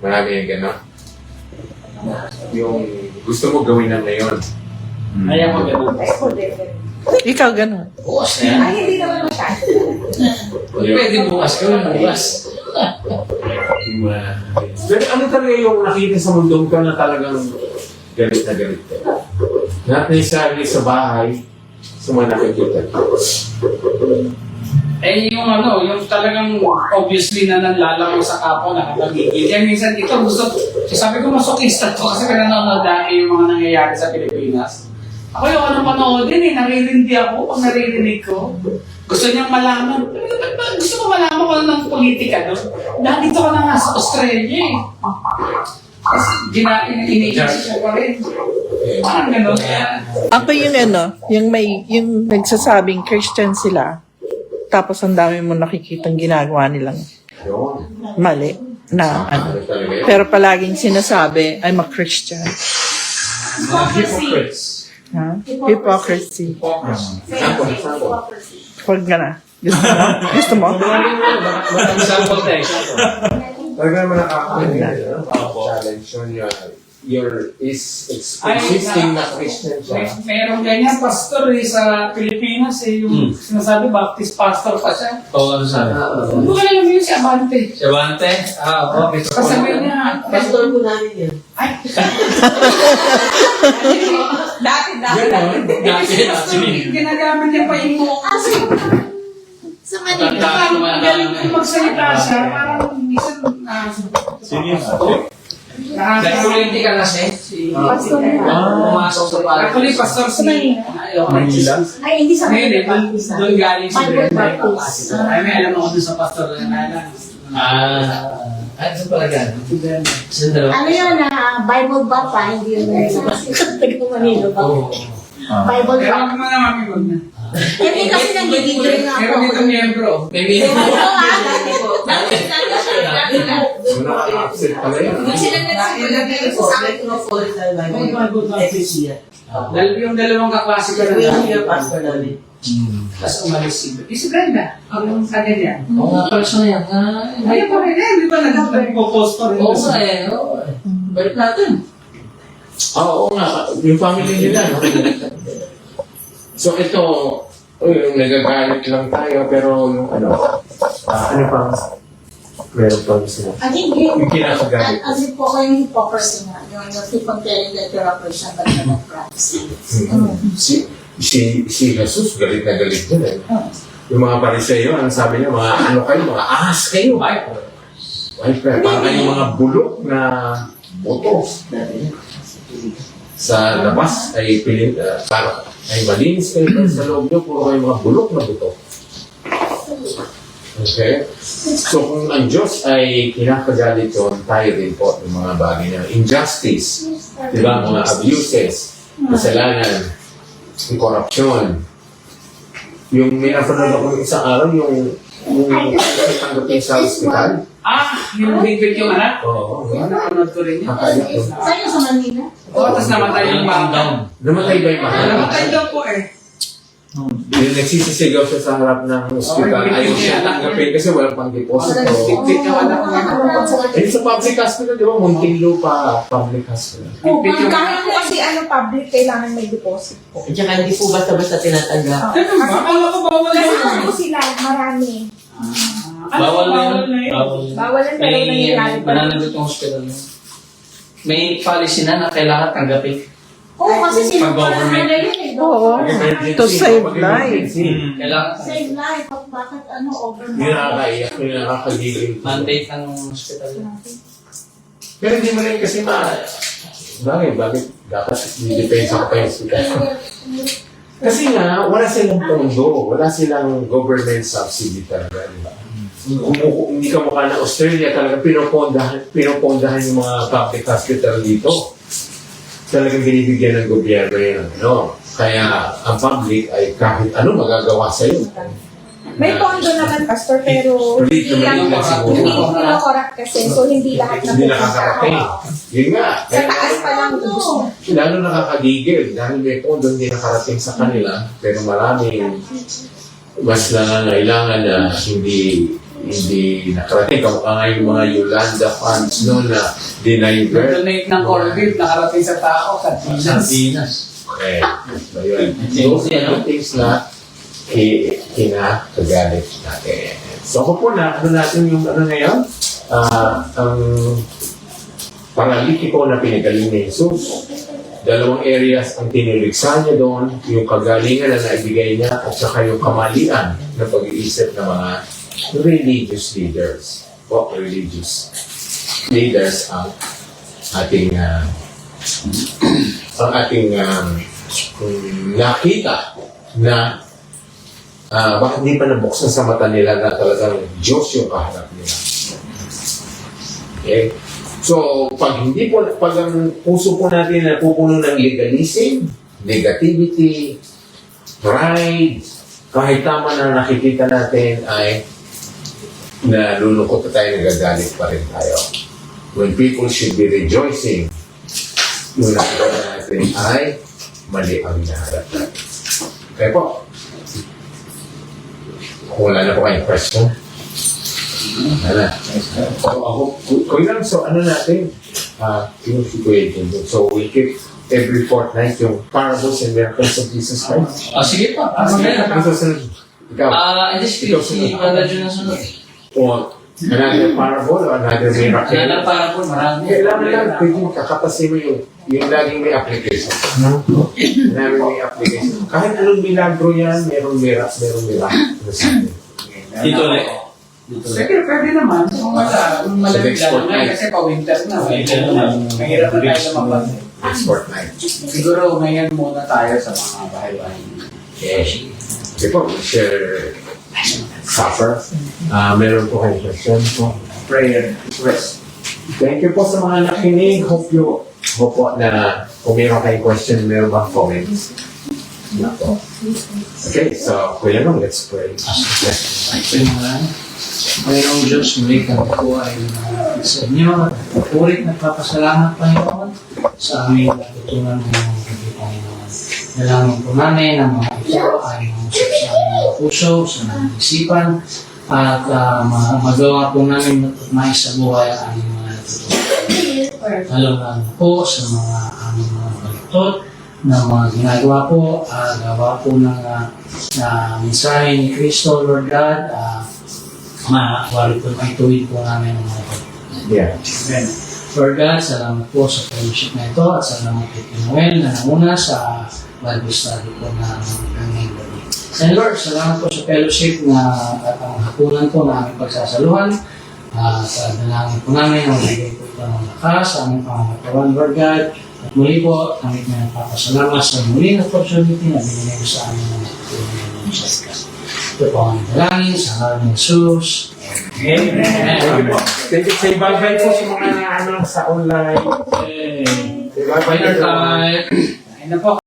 Speaker 3: Marami yung gano'n. Yung gusto mo gawin na ngayon.
Speaker 9: Ayaw mo ganun.
Speaker 6: Ikaw ganun.
Speaker 10: Bukas na yan.
Speaker 8: Ay, hindi naman masyado.
Speaker 10: Pwede bukas ka lang. Bukas.
Speaker 3: Pero ano talaga yung nakita sa mundong ka na talagang galit na galit ka? Not necessarily sa bahay, sa mga nakikita.
Speaker 9: yung yung talagang obviously na nanlalaro sa kapwa, nakakagigil. Kaya minsan ito sabi ko masokista to kasi pinanonood dati yung mga nangyayari sa Pilipinas. Ako yung panoodin naririndi ako pag naririnig ko. Gusto niyang malaman, gusto ko malaman kung ano ng politika doon. Dahil dito ka na nga sa Australia Kasi iniisip ko pa rin. Parang gano'n.
Speaker 12: Ako yung yung nagsasabing Christian sila, tapos ang dami mo nakikitang ginagawa nilang mali na pero palaging sinasabi, I'm a Christian.
Speaker 9: Mga hypocrites.
Speaker 12: Ha? Hypocrisy. Huwag ka na. Gusto mo?
Speaker 9: Example tayo.
Speaker 1: Talaga naman nakaka-challenge yun. Existing na Christian siya.
Speaker 9: Merong ganyan pastor sa Pilipinas yung sinasabi Baptist pastor pa siya.
Speaker 11: Oo, ano sabi?
Speaker 9: Ano ka lang yun si Abante?
Speaker 11: Si Abante? Okay.
Speaker 9: Kasabi niya.
Speaker 6: Pastor po namin yan.
Speaker 9: Ay!
Speaker 8: Dati.
Speaker 9: Ginagamit niya pa yung mo.
Speaker 7: Sa Manila.
Speaker 9: Galing kong magsalita siya. Parang minsan
Speaker 5: Sino yun?
Speaker 11: Nag-politika kasi.
Speaker 8: Pastor
Speaker 11: Pumasok sa parang.
Speaker 9: actually pastor si
Speaker 5: Manila?
Speaker 8: Ay, hindi sa
Speaker 9: ngayon
Speaker 8: Manila.
Speaker 9: doon galing si
Speaker 8: Bible
Speaker 9: Brenda.
Speaker 8: Baptist.
Speaker 9: Ay, may alam ako doon sa pastor na
Speaker 11: Ano sa pala gan? Sa dalawa?
Speaker 4: Ano yun, Bible ba pa? Hindi yun Taga-Manila ba? Bible
Speaker 9: Pero
Speaker 4: ba?
Speaker 9: ako mga mamigod na.
Speaker 4: Hindi kasi nagigigil nga
Speaker 9: Pero
Speaker 4: ako.
Speaker 9: dito miyembro.
Speaker 11: Maybe.
Speaker 1: Nakaka-upset pala yun.
Speaker 9: Dahil yung dalawang kaklase ko na
Speaker 6: Pastor namin.
Speaker 9: tapos umalis si Brenda. Ang ano niya.
Speaker 11: Oo nga pala siya na yan.
Speaker 9: Ayun pa rin yan. Di ba nagpo-post pa rin?
Speaker 11: Oo nga eh. Oo. Balik natin.
Speaker 3: Oo nga, yung family nila. So ito, nagagalit lang tayo, pero yung ano pang meron pang sila.
Speaker 4: I think
Speaker 3: Yung kinakagalit.
Speaker 4: as in po kayong hypocrisy nga. Yung keep on telling that you're a Christian but you're not practicing.
Speaker 3: Si Jesus, galit na galit din eh. Yung mga Pariseo, ang sabi niya, mga ano kayo, mga ahas kayo. Parang kayong mga bulok na boto. Sa labas ay parang ay malinis kayo, pero sa loob niyo, puro kayo mga bulok na buto. Okay? So kung ang Diyos ay kinakagalit yun, tayo din po yung mga bagay na injustice, di ba? Mga abuses, kasalanan, yung corruption. Yung may napanood ako ng isang araw, yung tanggapin sa hospital.
Speaker 9: Yung big yung anak?
Speaker 3: Oo.
Speaker 9: Napanood ko rin yun.
Speaker 3: Kakaya yun.
Speaker 4: Saan yung sa Manila?
Speaker 9: Oo, tapos namatay yung bata.
Speaker 3: Namatay ba yung mga?
Speaker 9: Namatay daw po eh.
Speaker 3: Yung nagsisisigaw siya sa harap ng hospital, ayaw siya tanggapin kasi walang pang deposito.
Speaker 9: Tit yung anak ko.
Speaker 3: Eh, sa public hospital, di ba? Muntinlupa public hospital.
Speaker 8: Kahit po kasi public, kailangan may deposit po.
Speaker 6: At saka hindi po basta-basta tinatanggap.
Speaker 9: Ano ba? Akala ko bawal
Speaker 8: Kasi
Speaker 9: yun.
Speaker 8: ano sila, marami.
Speaker 11: Bawal na yun.
Speaker 8: Bawal ang pero nangyayari pa.
Speaker 11: Mananagot yung hospital. May policy na kailangan tanggapin.
Speaker 4: Oo, kasi sila parang
Speaker 11: Pag-government.
Speaker 4: ano yun eh.
Speaker 12: Oo. To save life.
Speaker 11: Kailangan
Speaker 4: Save life. Bakit overnight?
Speaker 3: Yung nakakaiyak, yung nakakagigil.
Speaker 11: mandate ng hospital.
Speaker 3: Pero hindi mo rin kasi bakit dapat didepensa ka pa yung hospital? Kasi nga, wala silang pondo, wala silang government subsidy talaga, di ba? Hindi ka mukha ng Australia, talaga pinopondahan yung mga public hospital dito. Talagang binibigyan ng gobyerno yun. No? Kaya ang public ay kahit ano magagawa sa iyo.
Speaker 8: May pondo naman, Pastor, pero hindi lang hindi kinokorap kasi. So, hindi lahat
Speaker 3: Hindi nakakarating. Yun nga.
Speaker 8: Sa taas pa lang doon.
Speaker 3: Lalo nakakagigil dahil may pondo hindi nakarating sa kanila, pero maraming mas nangangailangan na hindi nakarating. Kamukha nga yung mga Yolanda funds noon na dinivert.
Speaker 9: Donate ng corned nakarating sa tao sa Pinas.
Speaker 3: Okay. So yun. Those are the things na kinakagalit natin. So ako po na, natin yung ngayon? Ang paralitiko na pinagaling ni Jesus. Dalawang areas ang tiniliksa niya doon, yung kagalingan na naibigay niya at saka yung kamalian na pag-iisip ng mga religious leaders. O religious leaders ang ating nakita na bakit hindi pa nabuksan sa mata nila na talagang Diyos yung kaharap nila. Okay? So, pag ang puso po natin na pupuno ng legalism, negativity, pride, kahit tama na nakikita natin ay nalulungkot na tayo, nagagalit pa rin tayo. When people should be rejoicing, yung nakikita natin ay mali ang hinaharap natin. Okay po. Kung wala na po kayong question. Wala. So ano natin? Yung situation. So we keep every fortnight yung parables and miracles of Jesus Christ.
Speaker 11: Sige pa.
Speaker 3: Ikaw.
Speaker 11: Hindi si Brother Jun na sunod.
Speaker 3: O another parable or another miracle.
Speaker 11: Another parable, marami.
Speaker 3: Kailangan lang, pwede kakatasin mo yung laging may application. May application. Kahit anong milagro yan, merong miracle.
Speaker 10: Dito ulit.
Speaker 2: Sige, pwede naman. Kung malamig lalo na kasi pa-winter na. Mahirap na tayo lumabas.
Speaker 3: Export night.
Speaker 2: Siguro ngayon muna tayo sa mga bahay-bahay.
Speaker 3: Okay. Sige po, share suffer. Meron po kayong question po.
Speaker 2: Prayer request.
Speaker 3: Thank you po sa mga nakinig. Hope po na kung meron kayong question, meron bang comments? Na po. Okay, so Kuya Nong, let's pray.
Speaker 11: Mayroong Diyos, muli kami po ay sa inyo. Purit nagpapasalamat, Panginoon, sa aming natutunan ng mga gabi, Panginoon. Dalangin po namin ang mga ito ay mamusap sa aming mga puso, sa aming isipan, at magawa po namin at maisa buhay ang aming mga natutunan. Lalo po sa mga aming mga baluktot na mga ginagawa po, gawa po ng mensahe ni Kristo, Lord God, wali po may tuwid po namin ang mga baluktot.
Speaker 3: Yeah.
Speaker 11: Amen. Lord God, salamat po sa fellowship na ito at salamat kay Noel na nanguna sa Bible study po na ngayong gabi. And Lord, salamat po sa fellowship na at ang hapunan po na aming pagsasaluhan. Sa dalangin po namin, magbigay po ito ng lakas sa aming pangangatawa, Lord God. At muli po, kami na nagpapasalamat sa muling opportunity na binigay ko sa amin ng natutunan ng Diyos. Ito po ang dalangin sa ngalan ng Jesus.
Speaker 3: Amen. Thank you. Say bye-bye po sa mga sa online.
Speaker 11: Bye-bye.
Speaker 2: Ayun na po.